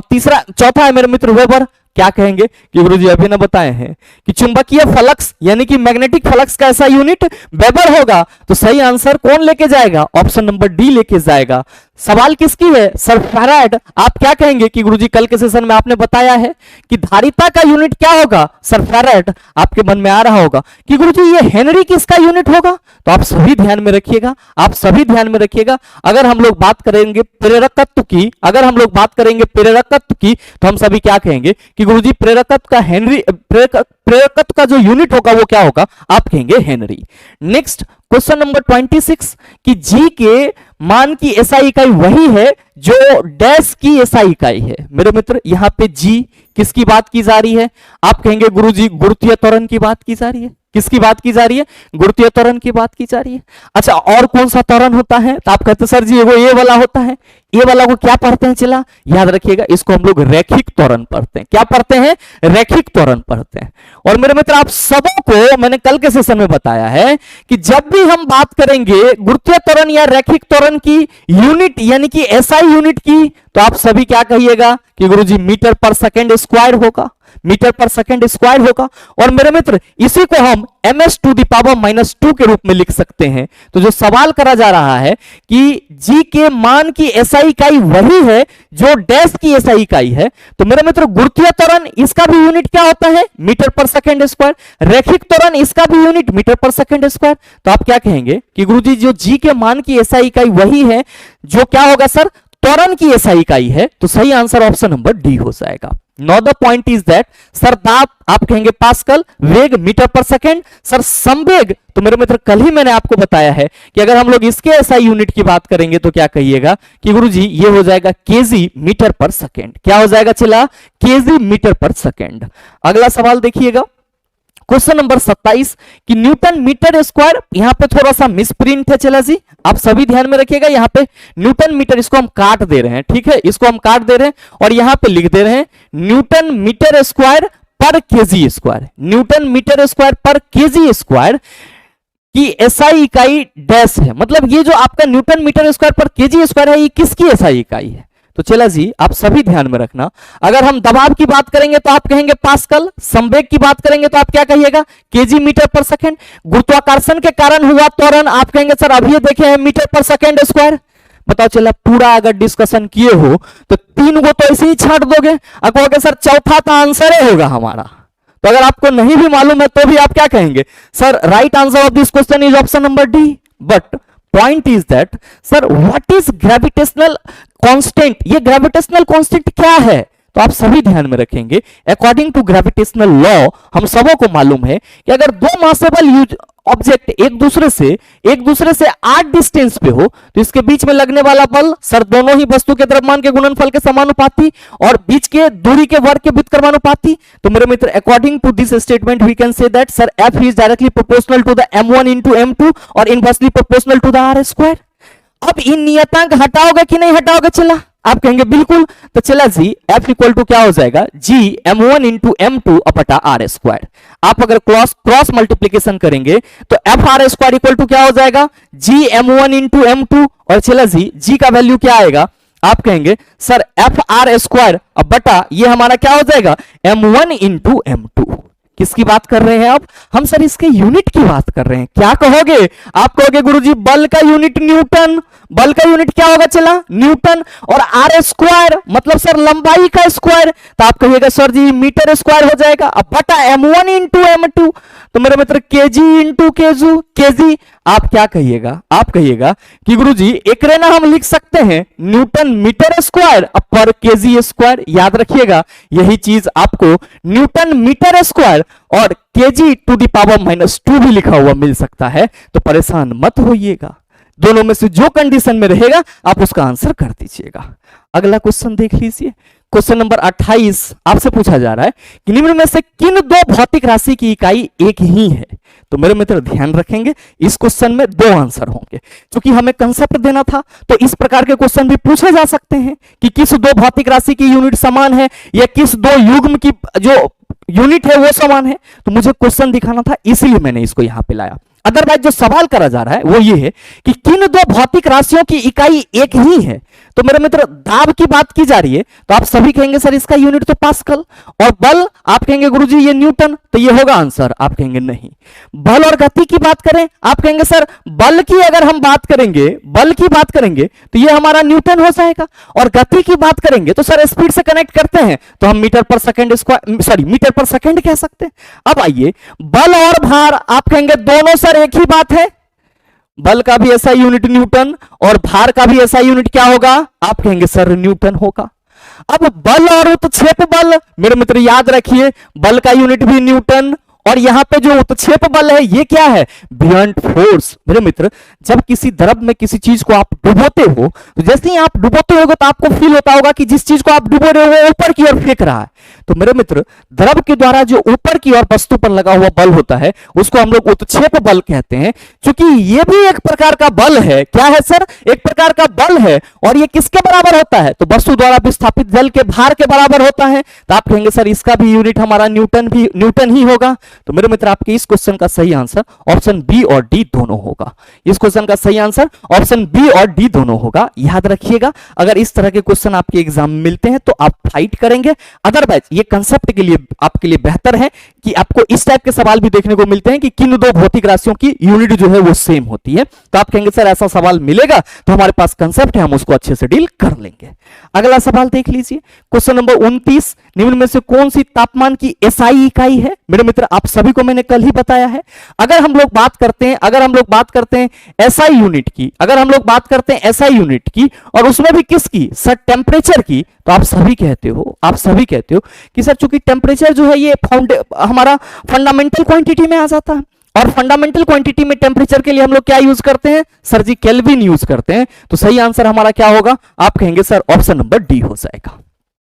चौथा है मेरे मित्र वेबर। क्या कहेंगे कि गुरुजी अभी ना बताए हैं कि चुंबकीय फ्लक्स यानी कि मैग्नेटिक फ्लक्स का ऐसा यूनिट वेबर होगा। तो सही आंसर कौन लेके जाएगा, ऑप्शन नंबर डी लेके जाएगा। सवाल किसकी है सर? फैराड। आप क्या कहेंगे कि गुरुजी कल के सेशन में आपने बताया है कि धारिता का यूनिट क्या होगा सर? फैराड। आपके मन में आ रहा होगा कि गुरुजी ये हेनरी किसका यूनिट होगा? तो आप सभी ध्यान में रखिएगा, आप सभी ध्यान में रखिएगा। अगर हम लोग बात करेंगे प्रेरकत्व की, अगर हम लोग बात करेंगे प्रेरकत्व की, तो हम सभी क्या कहेंगे कि गुरुजी प्रेरकत्व का हेनरी, प्रेरकत्व का जो यूनिट होगा वो क्या होगा? आप कहेंगे हेनरी। नेक्स्ट क्वेश्चन नंबर 26 कि जी के मान की एसआई इकाई वही है जो डैश की एसआई इकाई है। मेरे मित्र यहां पे जी किसकी बात की जा रही है? आप कहेंगे गुरुजी गुरुत्वीय त्वरण की बात की जा रही है। किसकी बात की जा रही है? गुरुत्वीय त्वरण की बात की जा रही है। अच्छा, और कौन सा त्वरण होता है? तो आप कहते सर जी वो ये वाला होता है। ये वाला को क्या पढ़ते हैं? चला याद रखिएगा, इसको हम लोग रैखिक त्वरण पढ़ते हैं। क्या पढ़ते हैं? रैखिक त्वरण पढ़ते हैं। और मेरे मित्र आप सबों को मैंने कल के सेशन में बताया है कि जब भी हम बात करेंगे गुरुत्वीय त्वरण या रैखिक त्वरण की यूनिट यानी कि एसआई यूनिट की, तो आप सभी क्या कहिएगा कि गुरुजी मीटर पर सेकेंड स्क्वायर होगा, मीटर पर सेकेंड स्क्वायर होगा। और मेरे मित्र इसी को हम ms टू द पावर -2 के रूप में लिख सकते हैं। तो जो सवाल करा जा रहा है कि g के मान की एसआई इकाई वही है जो डैश की एसआई इकाई है, तो मेरे मित्र गुरुत्वीय त्वरण इसका भी यूनिट क्या होता है? Metre per second square. रैखिक त्वरण इसका भी unit metre per second square. तो आप क्या कहेंगे कि गुरुजी जो g के मान की एसआई इकाई वही है जो क्या होगा सर? त्वरण की एसआई इकाई है। तो सही आंसर ऑप्शन नंबर डी हो जाएगा। Now the point is that sir दाब आप कहेंगे पास्कल, वेग मीटर पर सेकेंड। सर संवेग, तो मेरे मित्र कल ही मैंने आपको बताया है कि अगर हम लोग इसके एसआई यूनिट की बात करेंगे तो क्या कहिएगा कि गुरुजी ये हो जाएगा केजी मीटर पर सेकेंड। क्या हो जाएगा चला? KG metre per second. अगला सवाल देखिएगा क्वेश्चन नंबर 27 कि न्यूटन मीटर स्क्वायर, यहां पे थोड़ा सा मिसप्रिंट है चला जी, आप सभी ध्यान में रखिएगा। यहां पे न्यूटन मीटर इसको हम काट दे रहे हैं, ठीक है, इसको हम काट दे रहे हैं और यहां पे लिख दे रहे हैं Newton metre square per KG square. Newton metre square per KG square की एसआई इकाई डैश है। मतलब ये जो आपका Newton metre square per KG square है, ये किसकी एसआई इकाई है? तो चला जी आप सभी ध्यान में रखना। अगर हम दबाव की बात करेंगे तो आप कहेंगे पास्कल, संवेग की बात करेंगे तो आप क्या कहिएगा? KG metre per second. गुरुत्वाकर्षण के कारण हुआ त्वरण आप कहेंगे सर अभी देखे हैं मीटर पर सेकेंड स्क्वायर। बताओ चला पूरा अगर डिस्कशन किए हो तो 3 को तो ऐसे ही छाट दोगे, अब कहोगे सर चौथा तो आंसर ही होगा हमारा। तो अगर आपको नहीं भी मालूम है तो भी आप क्या कहेंगे? Sir right answer of this question is option number D. But point is that sir what is gravitational constant? ये ग्रेविटेशनल कांस्टेंट क्या है? तो आप सभी ध्यान में रखेंगे अकॉर्डिंग टू ग्रेविटेशनल लॉ हम सबों को मालूम है कि अगर दो मासेबल ऑब्जेक्ट एक दूसरे से 8 डिस्टेंस पे हो तो इसके बीच में लगने वाला बल सर दोनों ही वस्तु के द्रव्यमान के गुणनफल के समानुपाती और बीच के दूरी के वर्ग के व्युत्क्रमानुपाती। तो मेरे मित्र according to this statement we can say that sir F is directly proportional to the m1 into m2 और inversely proportional to the r square. अब इन नियतांक हटाओगे कि नहीं हटाओगे? चला आप कहेंगे बिल्कुल। तो चला जी F इक्वल टू क्या हो जाएगा? G m1 into m2 अपटा r स्क्वायर। आप अगर क्रॉस मल्टीप्लीकेशन करेंगे तो F R square equal to क्या हो जाएगा? G m1 into m2 और चला जी G का वैल्यू क्या आएगा? आप कहेंगे सर एफ आर स्क्वायर अब बटा ये हमारा क्या हो जाएगा? m1 into m2। किसकी बात कर रहे हैं आप? हम सर इसके यूनिट की बात कर रहे हैं। क्या कहोगे? आप कहोगे गुरुजी बल का यूनिट न्यूटन। बल का यूनिट क्या होगा चला? न्यूटन। और आर स्क्वायर मतलब सर लंबाई का स्क्वायर, तो आप कहिएगा सर जी मीटर स्क्वायर हो जाएगा। अब बटा m1 into m2, तो मेरे मित्र केजी इंटू केजी। आप क्या कहिएगा? आप कहिएगा कि गुरुजी एक ना हम लिख सकते हैं Newton metre square per KG square. याद रखिएगा यही चीज आपको न्यूटन मीटर स्क्वायर और केजी टू द पावर -2 भी लिखा हुआ मिल सकता है। तो परेशान मत होइएगा, दोनों में से जो कंडीशन में रहेगा आप उसका आंसर कर दीजिएगा। अगला क्वेश्चन देख लीजिए क्वेश्चन नंबर 28 आपसे पूछा जा रहा है कि निम्न में से किन दो भौतिक राशि की इकाई एक ही है? तो मेरे मित्र ध्यान रखेंगे इस क्वेश्चन में 2 आंसर होंगे। क्योंकि हमें कंसेप्ट देना था तो इस प्रकार के क्वेश्चन भी पूछे जा सकते हैं कि किस दो भौतिक राशि की यूनिट समान है या किस दो युग्म की जो यूनिट है वो समान है। तो मुझे क्वेश्चन दिखाना था इसलिए मैंने इसको यहां पे लाया। अदरवाइज जो सवाल करा जा रहा है वो ये है कि किन दो भौतिक राशियों की इकाई एक ही है। तो मेरे मित्र दाब की बात की जा रही है तो आप सभी कहेंगे सर इसका यूनिट तो पास्कल, और बल आप कहेंगे गुरुजी ये न्यूटन, तो ये होगा आंसर। आप कहेंगे नहीं। बल और गति की बात करें, आप कहेंगे सर बल की अगर हम बात करेंगे, बल की बात करेंगे तो ये हमारा न्यूटन हो जाएगा, और गति की बात करेंगे तो सर स्पीड से कनेक्ट करते हैं तो हम मीटर पर सेकंड स्क्वायर, सॉरी मीटर पर सेकंड कह सकते हैं। अब आइए बल और भार, आप कहेंगे दोनों सर एक ही बात है, बल का भी ऐसा यूनिट न्यूटन और भार का भी ऐसा यूनिट क्या होगा, आप कहेंगे सर न्यूटन होगा। अब बल और उत्क्षेप बल, मेरे मित्र याद रखिए बल का यूनिट भी न्यूटन, और यहां पे जो उत्क्षेप बल है ये क्या है, बियॉन्ड फोर्स। मेरे मित्र जब किसी द्रव में किसी चीज को आप डुबोते हो तो जैसे ही आप डुबोते होगे तो आपको फील होता होगा कि जिस चीज को आप डुबो रहे हो वो ऊपर की ओर फेंक रहा है। तो मेरे मित्र द्रव के द्वारा जो ऊपर की ओर वस्तु पर लगा हुआ बल होता है उसको हम लोग उत्क्षेप बल कहते हैं, क्योंकि ये भी एक प्रकार का बल है। क्या है सर, एक प्रकार का बल है, और ये किसके बराबर होता है, तो वस्तु द्वारा विस्थापित जल के भार के बराबर होता है। तो आप कहेंगे सर इसका भी यूनिट हमारा न्यूटन ही होगा। तो मेरे मित्र आपके इस क्वेश्चन का सही आंसर ऑप्शन बी और डी दोनों होगा। इस क्वेश्चन का सही आंसर ऑप्शन बी और डी दोनों होगा। याद रखिएगा अगर इस तरह के क्वेश्चन आपके एग्जाम में मिलते हैं तो आप फाइट करेंगे, अदरवाइज ये कंसेप्ट के लिए आपके लिए बेहतर है कि आपको इस टाइप के सवाल भी देखने को मिलते हैं कि किन दो भौतिक राशियों की यूनिट जो है वो सेम होती है। तो आप कहेंगे सर ऐसा सवाल मिलेगा तो हमारे पास कंसेप्ट है, हम उसको अच्छे से डील कर लेंगे। अगला सवाल देख लीजिए, क्वेश्चन नंबर 29, निम्न में से कौन सी तापमान की एसआई इकाई है। मेरे मित्र आप सभी को मैंने कल ही बताया है, अगर हम लोग बात करते हैं एसआई यूनिट की, अगर हम लोग बात करते हैं एसआई यूनिट की और उसमें भी किसकी, सर टेम्परेचर की, तो आप सभी कहते हो कि सर चूंकि टेम्परेचर जो है ये हमारा फंडामेंटल क्वांटिटी में आ जाता है, और फंडामेंटल क्वांटिटी में टेम्परेचर के लिए हम लोग क्या यूज करते हैं, सर जी केल्विन यूज करते हैं। तो सही आंसर हमारा क्या होगा, आप कहेंगे सर ऑप्शन नंबर डी हो जाएगा।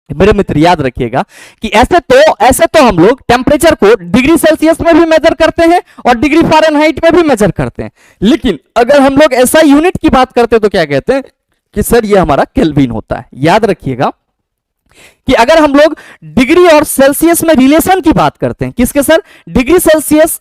मेरे मित्र याद रखिएगा कि ऐसे तो हम लोग टेम्परेचर को डिग्री सेल्सियस में भी मेजर करते हैं और डिग्री फ़ारेनहाइट में भी मेजर करते हैं, लेकिन अगर हम लोग ऐसा यूनिट की बात करते हैं तो क्या कहते हैं कि सर ये हमारा केल्विन होता है। याद रखिएगा कि अगर हम लोग डिग्री और सेल्सियस में रिलेशन की बात करते हैं, किसके सर, डिग्री सेल्सियस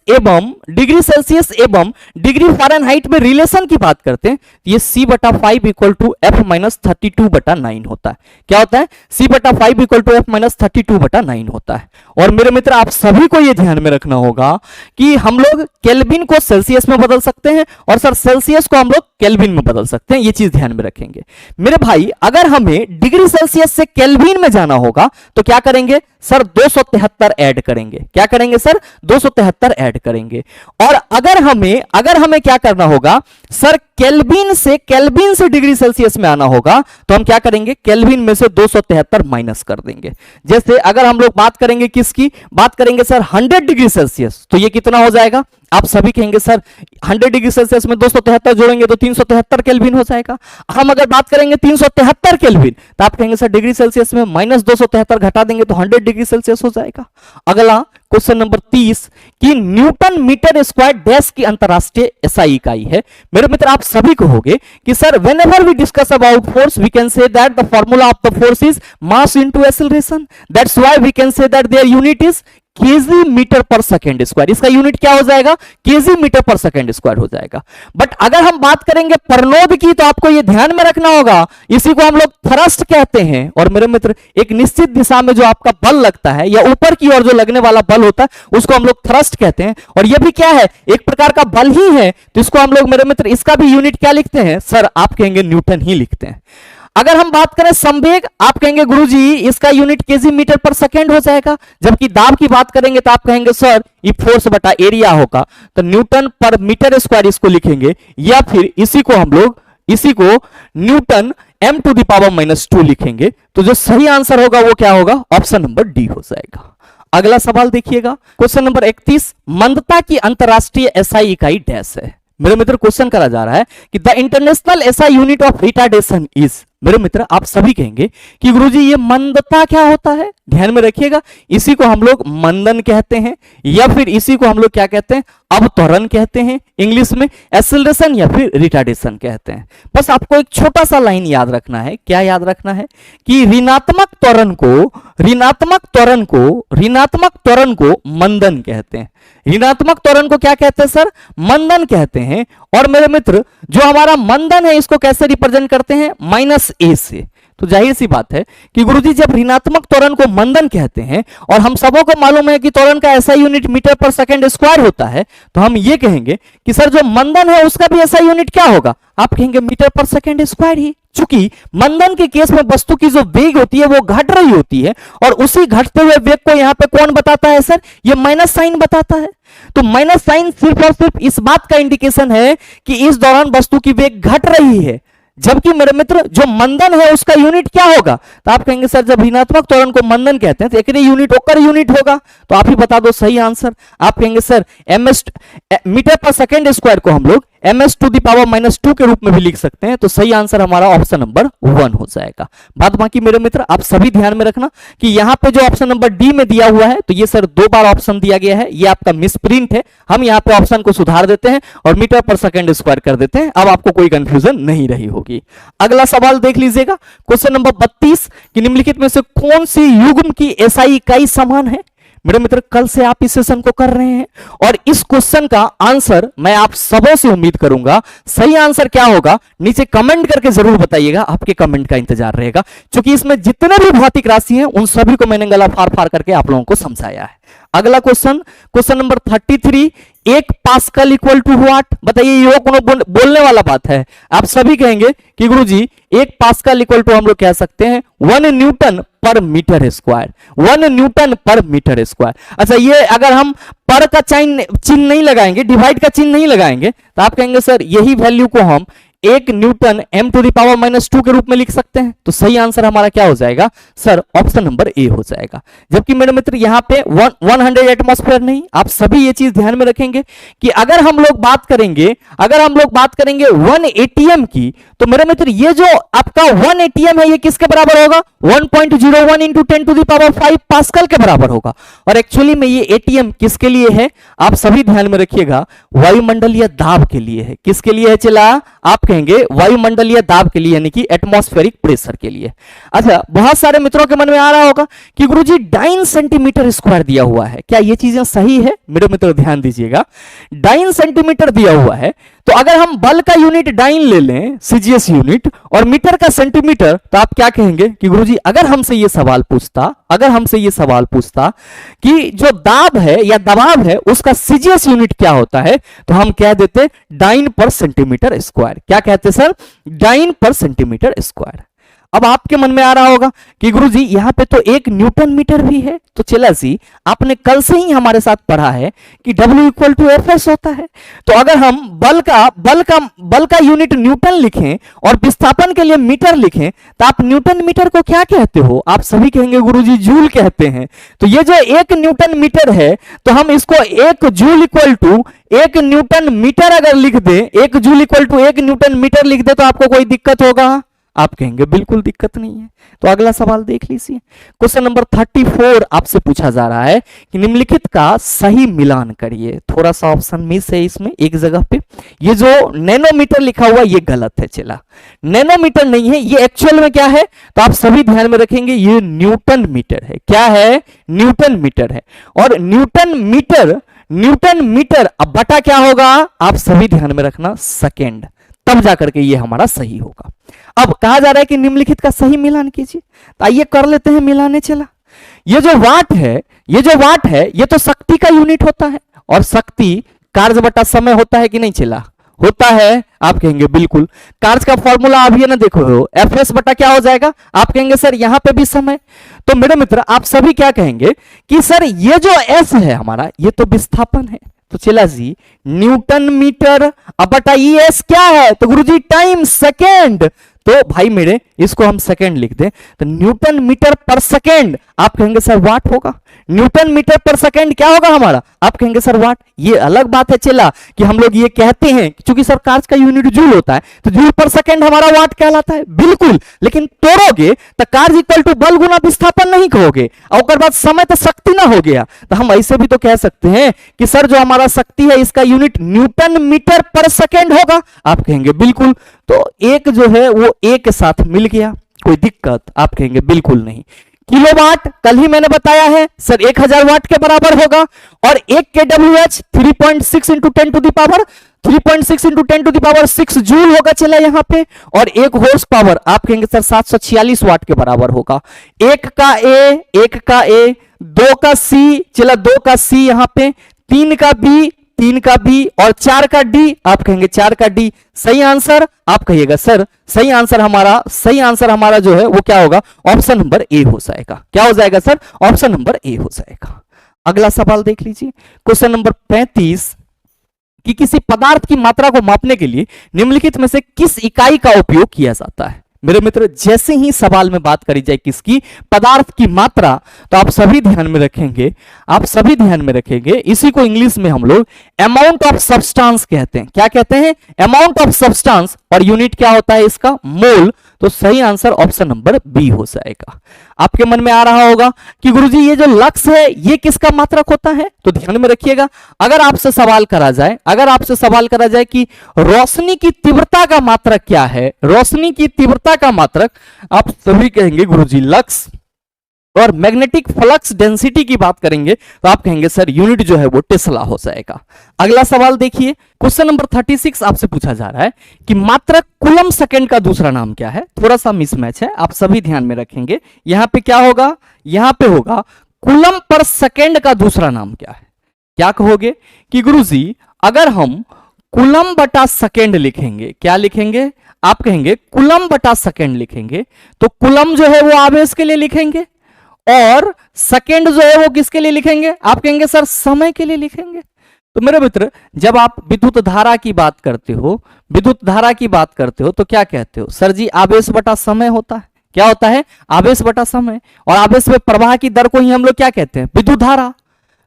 एवं डिग्री फ़ारेनहाइट में रिलेशन की बात करते हैं, ये C/5 इक्वल टू F-32/9 होता है। क्या होता है, C/5 इक्वल टू F-32/9 होता है। और मेरे मित्र आप सभी को यह ध्यान में रखना होगा कि हम लोग केल्विन को सेल्सियस में बदल सकते हैं और सर सेल्सियस को हम लोग केल्विन में बदल सकते हैं, ये चीज ध्यान में रखेंगे। मेरे भाई अगर हमें डिग्री सेल्सियस से केल्विन में जाना होगा तो क्या करेंगे सर, 273 ऐड करेंगे। क्या करेंगे सर, 273 ऐड करेंगे। और अगर हमें क्या करना होगा सर, केल्विन से डिग्री सेल्सियस में आना होगा तो हम क्या करेंगे, केल्विन में से 273 माइनस कर देंगे। जैसे अगर हम लोग बात करेंगे किसकी, बात करेंगे सर 100 डिग्री सेल्सियस, तो ये कितना हो जाएगा, आप सभी कहेंगे सर 100 डिग्री सेल्सियस में 273 जोड़ेंगे तो 373 केल्विन हो जाएगा। हम अगर बात करेंगे 373 केल्विन तो आप कहेंगे सर डिग्री सेल्सियस में माइनस 273 घटा देंगे तो 100 डिग्री सेल्सियस हो जाएगा। अगला क्वेश्चन नंबर 30 कि न्यूटन मीटर स्क्वायर डैश की अंतरराष्ट्रीय एसआई इकाई है। मेरे मित्र आप सभी कहोगे कि sir whenever we discuss about force we can say that the formula of the force is mass into acceleration, that's why we can say that their unit is KG metre per second square. इसका unit क्या हो जाएगा, KG metre per second square हो जाएगा। But अगर हम बात करेंगे परनोद की तो आपको यह ध्यान में रखना होगा, इसी को हम लोग थ्रस्ट कहते हैं। और मेरे मित्र एक निश्चित दिशा में जो आपका बल लगता है या ऊपर की ओर जो लगने वाला बल होता है उसको हम लोग थ्रस्ट कहते हैं, और यह भी क्या है, एक प्रकार का बल ही है। तो इसको हम लोग मेरे मित्र इसका भी यूनिट क्या लिखते हैं सर, आप कहेंगे न्यूटन ही लिखते हैं। अगर हम बात करें संवेग, आप कहेंगे गुरुजी इसका unit KG metre per second हो जाएगा। जबकि दाब की बात करेंगे तो आप कहेंगे सर ये फोर्स बटा एरिया होगा, तो न्यूटन पर मीटर स्क्वायर इसको लिखेंगे, या फिर इसी को न्यूटन m⁻⁻² लिखेंगे। तो जो सही आंसर होगा वो क्या होगा, ऑप्शन नंबर डी हो जाएगा। अगला सवाल देखिएगा, क्वेश्चन नंबर 31 मंदता की अंतरराष्ट्रीय एसआई इकाई डैश है। मेरे मित्र क्वेश्चन करा जा रहा है कि the international SI unit of retardation is. मेरे मित्र आप सभी कहेंगे कि गुरुजी ये मंदता क्या होता है, ध्यान में रखिएगा, इसी को हम लोग मंदन कहते हैं या फिर इसी को हम लोग क्या कहते हैं, अब त्वरण कहते हैं, इंग्लिश में एक्सेलरेशन या फिर रिटार्डेशन कहते हैं। बस आपको एक छोटा सा लाइन याद रखना है। क्या याद रखना है कि ऋणात्मक त्वरण को मंदन कहते हैं। ऋणात्मक त्वरण को क्या कहते हैं सर? मंदन कहते हैं। और मेरे मित्र, जो हमारा मंदन है इसको कैसे रिप्रेजेंट करते हैं? -a से। तो जाहिर सी बात है कि गुरुजी जब ऋणात्मक त्वरण को मंदन कहते हैं और हम सबों को मालूम है कि त्वरण का ऐसा यूनिट मीटर पर सेकंड स्क्वायर होता है, तो हम ये कहेंगे कि सर जो मंदन है उसका भी ऐसा यूनिट क्या होगा? आप कहेंगे मीटर पर सेकंड स्क्वायर ही। चूंकि मंदन के केस में वस्तु की जो वेग होती है वो घट रही होती है और उसी घटते हुए वेग को यहां पे कौन बताता है सर? ये माइनस साइन बताता है। तो माइनस साइन सिर्फ और सिर्फ इस बात का इंडिकेशन है कि इस दौरान वस्तु की वेग घट रही है, जबकि मेरे मित्र जो मंदन है उसका यूनिट क्या होगा? तो आप कहेंगे सर जब ऋणात्मक त्वरण को मंदन कहते हैं तो एक यूनिट ओकर यूनिट होगा। तो आप ही बता दो सही आंसर। आप कहेंगे सर ms मीटर पर सेकंड स्क्वायर को हम लोग ms⁻² के रूप में भी लिख सकते हैं। तो सही आंसर हमारा ऑप्शन नंबर 1 हो जाएगा। बात बाकी मेरे मित्र आप सभी ध्यान में रखना कि यहां पे जो ऑप्शन नंबर डी में दिया हुआ है, तो ये सर 2 बार ऑप्शन दिया गया है, ये आपका मिसप्रिंट है। हम यहां पे ऑप्शन को सुधार देते हैं और मीटर पर सेकंड स्क्वायर कर देते हैं। अब आपको कोई कंफ्यूजन नहीं रही होगी। अगला सवाल देख लीजिएगा, क्वेश्चन नंबर 32 कि निम्नलिखित में से कौन सी युग्म की एसआई इकाई समान है? मेरे मित्र कल से आप इस सेशन को कर रहे हैं और इस क्वेश्चन का आंसर मैं आप सबों से उम्मीद करूंगा। सही आंसर क्या होगा नीचे कमेंट करके जरूर बताइएगा, आपके कमेंट का इंतजार रहेगा, क्योंकि इसमें जितने भी भौतिक राशि हैं उन सभी को मैंने गला फाड़ फाड़ करके आप लोगों को समझाया है। अगला question, question number 33, 1 Pascal equal to what? बताइए, ये कोनो बोलने वाला बात है? आप सभी कहेंगे कि गुरुजी 1 पास्कल इक्वल टू हम लोग कह सकते हैं 1 न्यूटन पर मीटर स्क्वायर। 1 न्यूटन पर मीटर स्क्वायर। अच्छा, ये अगर हम पर का चिन्ह नहीं लगाएंगे, डिवाइड का चिन्ह नहीं लगाएंगे, तो आप कहेंगे सर यही वैल्यू को हम 1 न्यूटन m⁻² के रूप में लिख सकते हैं। तो सही आंसर हमारा क्या हो जाएगा सर? ऑप्शन नंबर ए हो जाएगा। जबकि मेरे मित्र यहाँ पे 100 एटमॉस्फेयर नहीं। आप सभी ये चीज ध्यान में रखेंगे कि अगर हम लोग बात करेंगे 1 atm की, तो मेरे मित्र ये जो आपका 1 atm है ये किसके बराबर होगा? 1.01 इंटू 10⁵ पास्कल के बराबर होगा। और एक्चुअली में ये atm किसके लिए है? आप सभी ध्यान में रखिएगा, वायुमंडलीय दाब के लिए है। किसके लिए है चला? आप कहेंगे वायुमंडलीय दाब के लिए, यानी कि एटमॉस्फेरिक प्रेशर के लिए। अच्छा, बहुत सारे मित्रों के मन में आ रहा होगा कि गुरुजी 9 सेंटीमीटर स्क्वायर दिया हुआ है, क्या ये चीजें सही है? मेरे मित्र ध्यान दीजिएगा, 9 सेंटीमीटर दिया हुआ है, तो अगर हम बल का यूनिट डाइन ले लें, सीजीएस यूनिट, और मीटर का सेंटीमीटर, तो आप क्या कहेंगे कि गुरुजी अगर हमसे ये सवाल पूछता कि जो दाब है या दबाव है उसका सीजीएस यूनिट क्या होता है, तो हम कह देते डाइन पर सेंटीमीटर स्क्वायर। क्या कहते सर? डाइन पर सेंटीमीटर स्क्वायर। अब आपके मन में आ रहा होगा कि गुरुजी यहाँ पे तो 1 न्यूटन मीटर भी है। तो चला जी, आपने कल से ही हमारे साथ पढ़ा है कि W इक्वल टू Fs होता है। तो अगर हम बल का यूनिट न्यूटन लिखें और विस्थापन के लिए मीटर लिखें, तो आप न्यूटन मीटर को क्या कहते हो? आप सभी कहेंगे गुरुजी जूल कहते हैं। तो ये जो 1 न्यूटन मीटर है, तो हम इसको 1 joule equal to 1 Newton metre अगर लिख दे, 1 joule equal to 1 Newton metre लिख दे, तो आपको कोई दिक्कत होगा? आप कहेंगे बिल्कुल दिक्कत नहीं है। तो अगला सवाल देख लीजिए, क्वेश्चन नंबर 34 आपसे पूछा जा रहा है कि निम्नलिखित का सही मिलान करिए। थोड़ा सा ऑप्शन मिस है इसमें एक जगह पे। ये जो नैनोमीटर लिखा हुआ ये गलत है चला, नैनोमीटर नहीं है, ये एक्चुअल में क्या है? तो आप सभी ध्यान में रखेंगे, ये न्यूटन मीटर है। क्या है? न्यूटन मीटर है। और न्यूटन मीटर अब बटा क्या होगा? आप सभी ध्यान में रखना, सेकेंड, तब जाकर के ये हमारा सही होगा। अब कहा जा रहा है कि निम्नलिखित का सही मिलान कीजिए, तो आइए कर लेते हैं मिलाने चला। ये जो वाट है ये तो शक्ति का यूनिट होता है, और शक्ति कार्य बटा समय होता है कि नहीं चला? होता है। आप कहेंगे बिल्कुल। कार्य का फॉर्मूला आप ये ना देखो, Fs बटा क्या हो जाएगा? आप कहेंगे सर यहां पे भी समय। तो मेरे मित्र आप सभी क्या कहेंगे कि सर ये जो S है हमारा, ये तो विस्थापन है। तो चला जी, न्यूटन मीटर अब बटा ES क्या है? तो गुरुजी टाइम, सेकेंड। तो भाई मेरे इसको हम सेकेंड लिख दें, तो न्यूटन मीटर पर सेकेंड, आप कहेंगे सर वाट होगा। न्यूटन मीटर पर सेकंड क्या होगा हमारा, आप कहेंगे सर वाट। ये अलग बात है चला कि हम लोग ये कहते हैं क्योंकि सर कार्ज का यूनिट जूल होता है तो जूल पर सेकंड हमारा वाट कहलाता है, बिल्कुल। लेकिन तोड़ोगे तो कार्ज इक्वल टू बल गुना विस्थापन नहीं कहोगे, और उसके बाद समय तो शक्ति ना हो गया, तो हम ऐसे भी तो कह सकते हैं कि सर जो हमारा शक्ति है इसका यूनिट न्यूटन मीटर पर सेकंड होगा, आप कहेंगे बिल्कुल। तो एक जो है वो एक साथ मिल गया, कोई दिक्कत, आप कहेंगे बिल्कुल नहीं। किलोवाट कल ही मैंने बताया है सर 1000 वाट के बराबर होगा, और एक kWh 3.6 into 10 to the power 3.6 into 10 to the power 6 joule होगा चला यहाँ पे, और एक हॉर्स पावर आप कहेंगे सर 746 वाट के बराबर होगा। एक का ए 2 का सी, चला 2 का सी यहाँ पे, 3 का बी, 3 का बी और 4 का डी, आप कहेंगे 4 का डी। सही आंसर आप कहिएगा सर सही आंसर हमारा जो है वो क्या होगा, ऑप्शन नंबर ए हो जाएगा। क्या हो जाएगा सर, ऑप्शन नंबर ए हो जाएगा। अगला सवाल देख लीजिए, क्वेश्चन नंबर 35 कि किसी पदार्थ की मात्रा को मापने के लिए निम्नलिखित में से किस इकाई का उपयोग किया जाता है। मेरे मित्र जैसे ही सवाल में बात करी जाए किसकी, पदार्थ की मात्रा, तो आप सभी ध्यान में रखेंगे, इसी को इंग्लिश में हम लोग अमाउंट ऑफ सब्सटेंस कहते हैं। क्या कहते हैं, अमाउंट ऑफ सब्सटेंस, और यूनिट क्या होता है इसका, मोल। तो सही आंसर ऑप्शन नंबर बी हो जाएगा। आपके मन में आ रहा होगा कि गुरुजी ये जो लक्स है ये किसका मात्रक होता है, तो ध्यान में रखिएगा। अगर आपसे सवाल करा जाए कि रोशनी की तीव्रता का मात्रक क्या है, रोशनी की तीव्रता का मात्रक, आप सभी कहेंगे गुरुजी लक्स। और मैग्नेटिक फ्लक्स डेंसिटी की बात करेंगे तो आप कहेंगे सर यूनिट जो है वो टेस्ला हो जाएगा। अगला सवाल देखिए, क्वेश्चन नंबर 36 आपसे पूछा जा रहा है कि मात्रक कूलम सेकंड का दूसरा नाम क्या है। थोड़ा सा मिसमैच है, आप सभी ध्यान में रखेंगे। यहां पे क्या होगा, यहां पे होगा कूलम पर सेकंड का दूसरा नाम क्या है। क्या कहोगे कि गुरुजी अगर हम कूलम बटा सेकंड लिखेंगे, क्या लिखेंगे, आप कहेंगे कूलम बटा सेकंड लिखेंगे, तो कूलम जो है वो आवेश के लिए लिखेंगे और सेकंड जो है वो किसके लिए लिखेंगे, आप कहेंगे सर समय के लिए लिखेंगे। तो मेरे मित्र जब आप विद्युत धारा की बात करते हो, तो क्या कहते हो, सर जी आवेश बटा समय होता है। क्या होता है, आवेश बटा समय, और आवेश में प्रवाह की दर को ही हम लोग क्या कहते हैं, विद्युत धारा।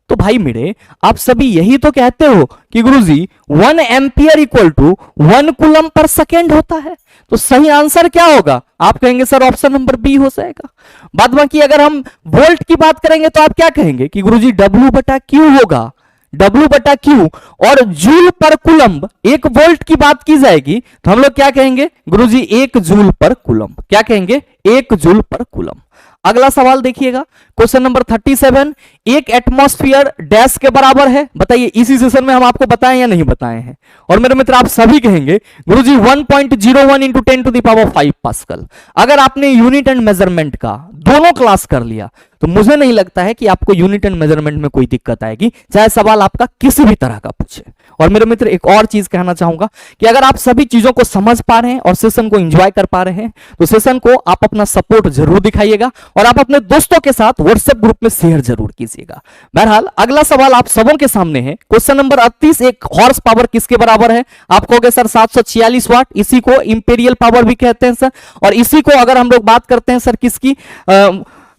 तो भाई मेरे आप सभी यही तो कहते हो कि गुरुजी 1 ampere equal to 1 coulomb per second होता है। तो सही आंसर क्या होगा, आप कहेंगे सर ऑप्शन नंबर बी हो जाएगा। बाद बाकी अगर हम वोल्ट की बात करेंगे तो आप क्या कहेंगे कि गुरुजी W बटा क्यू होगा, W बटा क्यू। और जूल पर कुलम्ब, 1 वोल्ट की बात की जाएगी तो हम लोग क्या कहेंगे गुरुजी 1 जूल पर कुलम्ब। क्या कहेंगे, 1 जूल पर कुलम्ब। अगला सवाल देखिएगा, क्वेश्चन नंबर 37, एक एटमॉस्फेयर डैश के बराबर है। बताइए इसी सेशन में हम आपको बताएं या नहीं बताए हैं। और मेरे मित्र आप सभी कहेंगे गुरुजी 1.01 into 10 to the power 5 Pascal. अगर आपने यूनिट एंड मेजरमेंट का दोनों क्लास कर लिया तो मुझे नहीं लगता है कि आपको यूनिट एंड मेजरमेंट में कोई दिक्कत आएगी, चाहे सवाल आपका किसी भी तरह का पूछे। और मेरे मित्र एक और चीज कहना चाहूंगा कि अगर आप सभी चीजों को समझ पा रहे हैं और सेशन को एंजॉय कर पा रहे हैं तो सेशन को आप अपना सपोर्ट जरूर दिखाइएगा और आप अपने दोस्तों के साथ व्हाट्सएप ग्रुप में शेयर जरूर कीजिएगा। बहरहाल अगला सवाल आप सबों के सामने है, क्वेश्चन नंबर 38, एक हॉर्स पावर किसके बराबर है। आप कहोगे सर 746 वाट, इसी को इंपीरियल पावर भी कहते हैं सर। और इसी को अगर हम लोग बात करते हैं सर किसकी,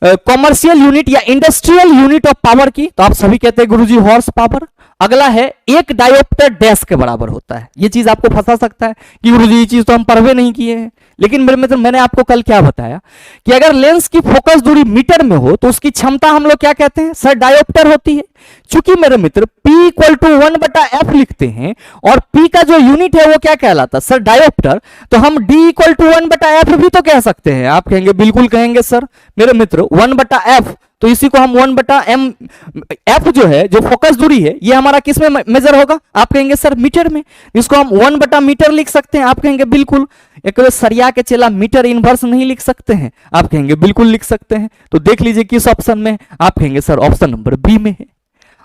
कॉमर्शियल यूनिट या इंडस्ट्रियल यूनिट ऑफ पावर की, तो आप सभी कहते हैं गुरुजी हॉर्स पावर। अगला है एक डायोप्टर डैश के बराबर होता है। ये चीज आपको फंसा सकता है कि गुरुजी ये चीज तो हम पढ़वे नहीं किए हैं, लेकिन मेरे मित्र मैंने आपको कल क्या बताया कि अगर लेंस की फोकस दूरी मीटर में हो तो उसकी क्षमता हम लोग क्या कहते हैं सर, डायोप्टर होती है। चूंकि मेरे मित्र P इक्वल टू 1/f लिखते हैं और P का जो यूनिट है वो क्या कहलाता है सर, डायोप्टर, तो हम D इक्वल टू 1/f भी तो कह सकते हैं। आप कहेंगे बिल्कुल कहेंगे सर। मेरे मित्र 1/f, तो इसी को हम 1/m, f जो है जो फोकस दूरी है ये हमारा किस में मेजर होगा, आप कहेंगे सर मीटर में। इसको हम 1/मीटर लिख सकते हैं, आप कहेंगे बिल्कुल। एक सरिया के चला मीटर इनवर्स नहीं लिख सकते हैं, आप कहेंगे बिल्कुल लिख सकते हैं। तो देख लीजिए किस ऑप्शन में, आप कहेंगे सर ऑप्शन नंबर बी में है।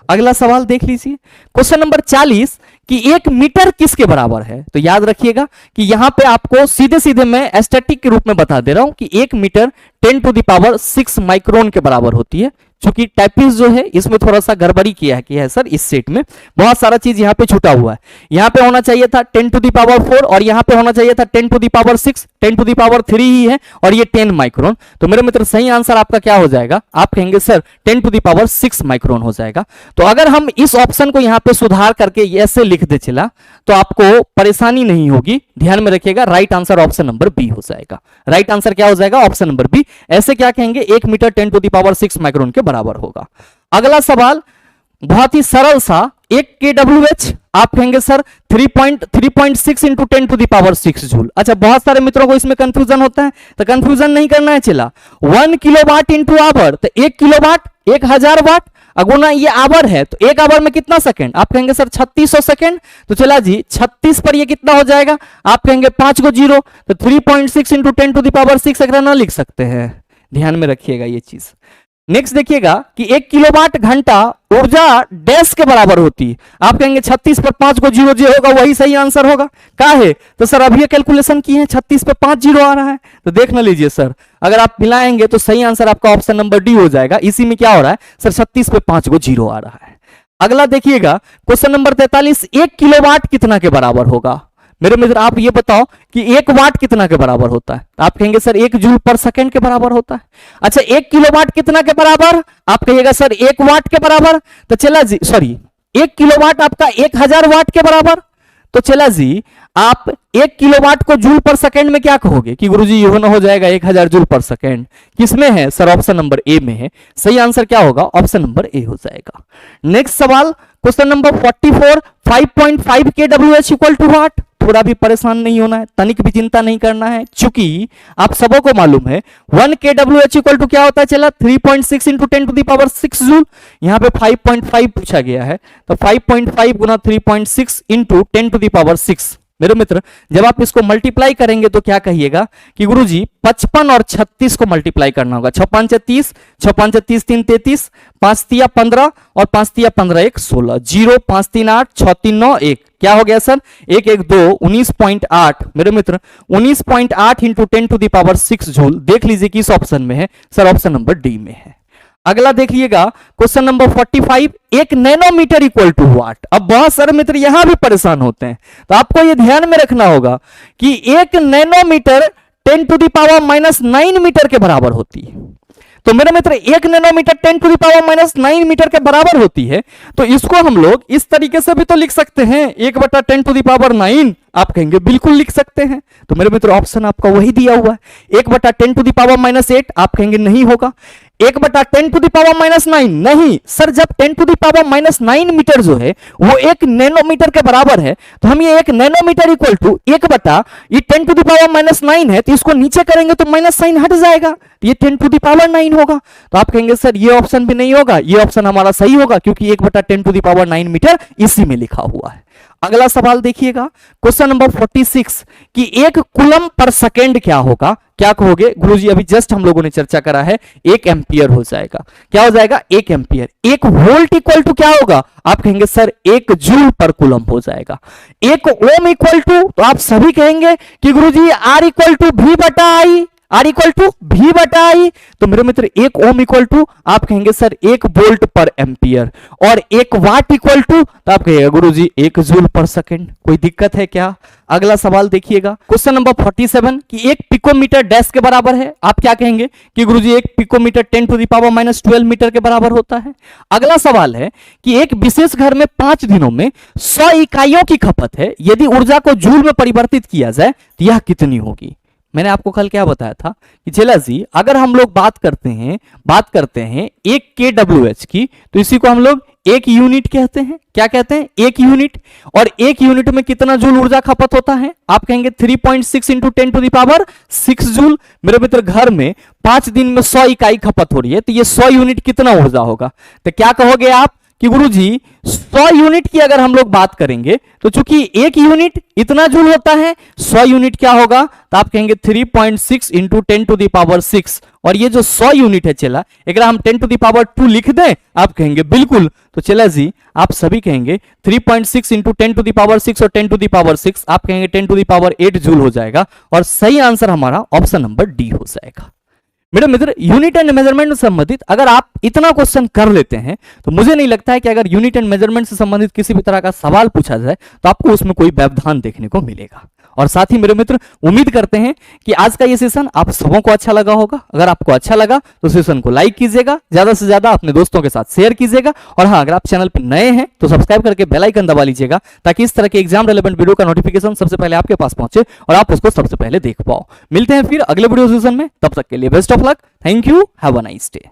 अगला सवाल देख लीजिए, क्वेश्चन नंबर 40 कि 1 मीटर किसके बराबर है। तो याद रखिएगा कि यहां पे आपको सीधे सीधे मैं एस्टेटिक के रूप में बता दे रहा हूं कि 1 metre 10 to the power 6 micron के बराबर होती है। चूंकि टाइपिस्ट जो है इसमें थोड़ा सा गड़बड़ी किया है सर, इस सेट में बहुत सारा चीज यहाँ पे छूटा हुआ है। यहाँ पे होना चाहिए था 10 टू द पावर 4 और यहाँ पे होना चाहिए था 10 to the power 6, 10 to the power 3 ही है और ये 10 माइक्रोन। तो मेरे मित्र सही आंसर आपका क्या हो जाएगा, आप कहेंगे sir 10 to the power 6 micron हो जाएगा। तो अगर हम इस ऑप्शन को यहां पे सुधार करके ऐसे लिख दे चला तो आपको परेशानी नहीं होगी। ध्यान में रखिएगा, right answer option number B हो जाएगा। राइट आंसर क्या हो जाएगा, ऑप्शन नंबर बी। ऐसे क्या कहेंगे, 1 metre 10 to the power 6 micron के बराबर होगा। अगला सवाल बहुत ही सरल सा, 1 kWh आप कहेंगे sir 3.6 into 10 to the power 6 joule. अच्छा, बहुत सारे मित्रों को इसमें कंफ्यूजन होता है, तो कंफ्यूजन नहीं करना है। चला 1 किलोवाट इंटू आवर, तो 1 किलोवाट 1000 वाट अगुना ये आवर है, तो 1 आवर में कितना सेकंड, आप कहेंगे सर 3600 सेकंड। तो चला जी 36 पर ये कितना हो जाएगा, आप कहेंगे 5 को 0, तो 3.6 इंटू 10 टू द पावर 6 अगर ना लिख सकते हैं। ध्यान में रखिएगा ये चीज। नेक्स्ट देखिएगा कि 1 किलोवाट घंटा ऊर्जा डैश के बराबर होती है, आप कहेंगे 36 पर 5 को 0 जो होगा वही सही आंसर होगा। का है, तो सर अभी कैलकुलेशन की है, 36 पे 5 0 आ रहा है, तो देख ना लीजिए सर। अगर आप मिलाएंगे तो सही आंसर आपका ऑप्शन नंबर डी हो जाएगा। इसी में क्या हो रहा है सर, 36 पे 5 को 0 आ रहा है। अगला देखिएगा क्वेश्चन नंबर 43, 1 किलोवाट कितना के बराबर होगा। मेरे मित्र आप ये बताओ कि 1 वाट कितना के बराबर होता है, आप कहेंगे सर 1 जूल पर सेकंड के बराबर होता है। अच्छा, 1 किलोवाट कितना के बराबर, आप कहिएगा सर 1 वाट के बराबर। तो चला जी, सॉरी 1 किलोवाट आपका 1000 वाट के बराबर। तो चला जी, आप 1 किलोवाट को जूल पर सेकंड में क्या कहोगे कि गुरुजी ये हो जाएगा 1000 जूल पर सेकंड। किसमें है सर, ऑप्शन नंबर ए में है। सही आंसर क्या होगा, ऑप्शन नंबर ए हो जाएगा। नेक्स्ट सवाल question number 44, 5.5 kWh equal to watt. थोड़ा भी परेशान नहीं होना है, तनिक भी चिंता नहीं करना है, क्योंकि आप सबों को मालूम है 1 kWh इक्वल टू क्या होता है, चला 3.6 into 10 to the power 6 joule. यहाँ पे 5.5 पूछा गया है, तो 5.5 गुना 3.6 इंटू 10 टू द पावर 6। मेरे मित्र जब आप इसको मल्टीप्लाई करेंगे तो क्या कहिएगा कि गुरुजी 55 और 36 को मल्टीप्लाई करना होगा। 6 5 30, 6 5 30 3 33, 5 3 15 और 5 3 15 1 16, 0 5 3 8 6 3 9 1। क्या हो गया सर, 1 1 2 19.8। मेरे मित्र 19.8 into 10 to the power 6 joule. देख लीजिए किस ऑप्शन में है सर, ऑप्शन नंबर डी में है। अगला देखिएगा question number 45, 1 nanometre equal to watt. अब बहुत सारे मित्र यहां भी परेशान होते हैं, तो आपको यह ध्यान में रखना होगा कि 1 nanometre 10 to the power -9 metre के बराबर होती है। तो मेरे मित्र 1 nanometre 10 to the power -9 metre के बराबर होती है, तो इसको हम लोग इस तरीके से भी तो लिख सकते हैं, 1/10 टू द पावर 9। आप कहेंगे बिल्कुल लिख सकते हैं, तो मेरे मित्र ऑप्शन आपका वही दिया हुआ है। 1/10 टू द पावर -8 आप कहेंगे नहीं होगा। 1/10 टू द पावर -9 नहीं सर, जब 10 टू द पावर -9 मीटर जो है वो 1 नैनोमीटर के बराबर है, तो हम ये 1 nanometre equal to 1/10 to the power -9 है, तो इसको नीचे करेंगे तो माइनस साइन हट जाएगा, ये 10 टू द पावर 9 होगा। तो आप कहेंगे सर ये ऑप्शन भी नहीं होगा, ये ऑप्शन हमारा सही होगा क्योंकि 1/10 टू द पावर 9 मीटर इसी में लिखा हुआ है। अगला सवाल देखिएगा क्वेश्चन नंबर 46 कि 1 कूलम पर सेकेंड क्या होगा। क्या कहोगे गुरुजी, अभी जस्ट हम लोगों ने चर्चा करा है, 1 एम्पियर हो जाएगा। क्या हो जाएगा, 1 एम्पियर। 1 वोल्ट इक्वल टू क्या होगा, आप कहेंगे सर 1 जूल पर कूलम हो जाएगा। 1 ओम इक्वल टू, तो आप सभी कहेंगे कि गुरुजी आर इक्वल टू भी बटा आई, आर इक्वल टू भी बटा आई। तो मेरे मित्र 1 ओम इक्वल टू आप कहेंगे सर 1 वोल्ट पर एम्पियर, और 1 वाट इक्वल टू तो आप कहेगा गुरुजी 1 जूल पर सेकंड। कोई दिक्कत है क्या। अगला सवाल देखिएगा क्वेश्चन नंबर 47 कि 1 पिकोमीटर डैश के बराबर है। आप क्या कहेंगे कि गुरुजी 1 picometre 10 to the power -12 metre के बराबर होता है। अगला सवाल है कि एक विशेष घर में 5 दिनों में 100 इकाइयों की खपत है, यदि ऊर्जा को जूल में परिवर्तित किया जाए तो यह कितनी होगी। मैंने आपको कल क्या बताया था कि चला जी, अगर हम लोग बात करते हैं 1 kWh की, तो इसी को हम लोग 1 यूनिट कहते हैं। क्या कहते हैं, 1 यूनिट। और 1 यूनिट में कितना जूल ऊर्जा खपत होता है, आप कहेंगे 3.6 into 10 to the power 6 joule. मेरे मित्र घर में 5 दिन में 100 इकाई खपत हो रही है, तो ये 100 यूनिट कितना ऊर्जा होगा। तो क्या कहोगे आप कि गुरुजी 100 यूनिट की अगर हम लोग बात करेंगे तो चूंकि 1 यूनिट इतना जूल होता है, 100 यूनिट क्या होगा, तो आप कहेंगे 3.6 इंटू 10 टू द पावर 6। और ये जो 100 यूनिट है चला, अगर हम 10 टू द पावर 2 लिख दें, आप कहेंगे बिल्कुल। तो चला जी, आप सभी कहेंगे 3.6 इंटू 10 टू द पावर 6 और 10 टू द पावर 6 आप कहेंगे 10 टू द पावर 8 जूल हो जाएगा। और सही आंसर हमारा ऑप्शन नंबर डी हो जाएगा। मेरे मित्र यूनिट एंड मेजरमेंट से संबंधित अगर आप इतना क्वेश्चन कर लेते हैं, तो मुझे नहीं लगता है कि अगर यूनिट एंड मेजरमेंट से संबंधित किसी भी तरह का सवाल पूछा जाए तो आपको उसमें कोई व्यवधान देखने को मिलेगा। और साथ ही मेरे मित्र उम्मीद करते हैं कि आज का ये सेशन आप सबों को अच्छा लगा होगा। अगर आपको अच्छा लगा तो सेशन को लाइक कीजिएगा, ज्यादा से ज्यादा अपने दोस्तों के साथ शेयर कीजिएगा, और हाँ, अगर आप चैनल पर नए हैं तो सब्सक्राइब करके बेल आइकन दबा लीजिएगा ताकि इस तरह के एग्जाम रेलेवेंट वीडियो का नोटिफिकेशन सबसे पहले आपके पास पहुंचे और आप उसको सबसे पहले देख पाओ। मिलते हैं फिर अगले वीडियो सेशन में, तब तक के लिए best of luck. Thank you, have a nice day.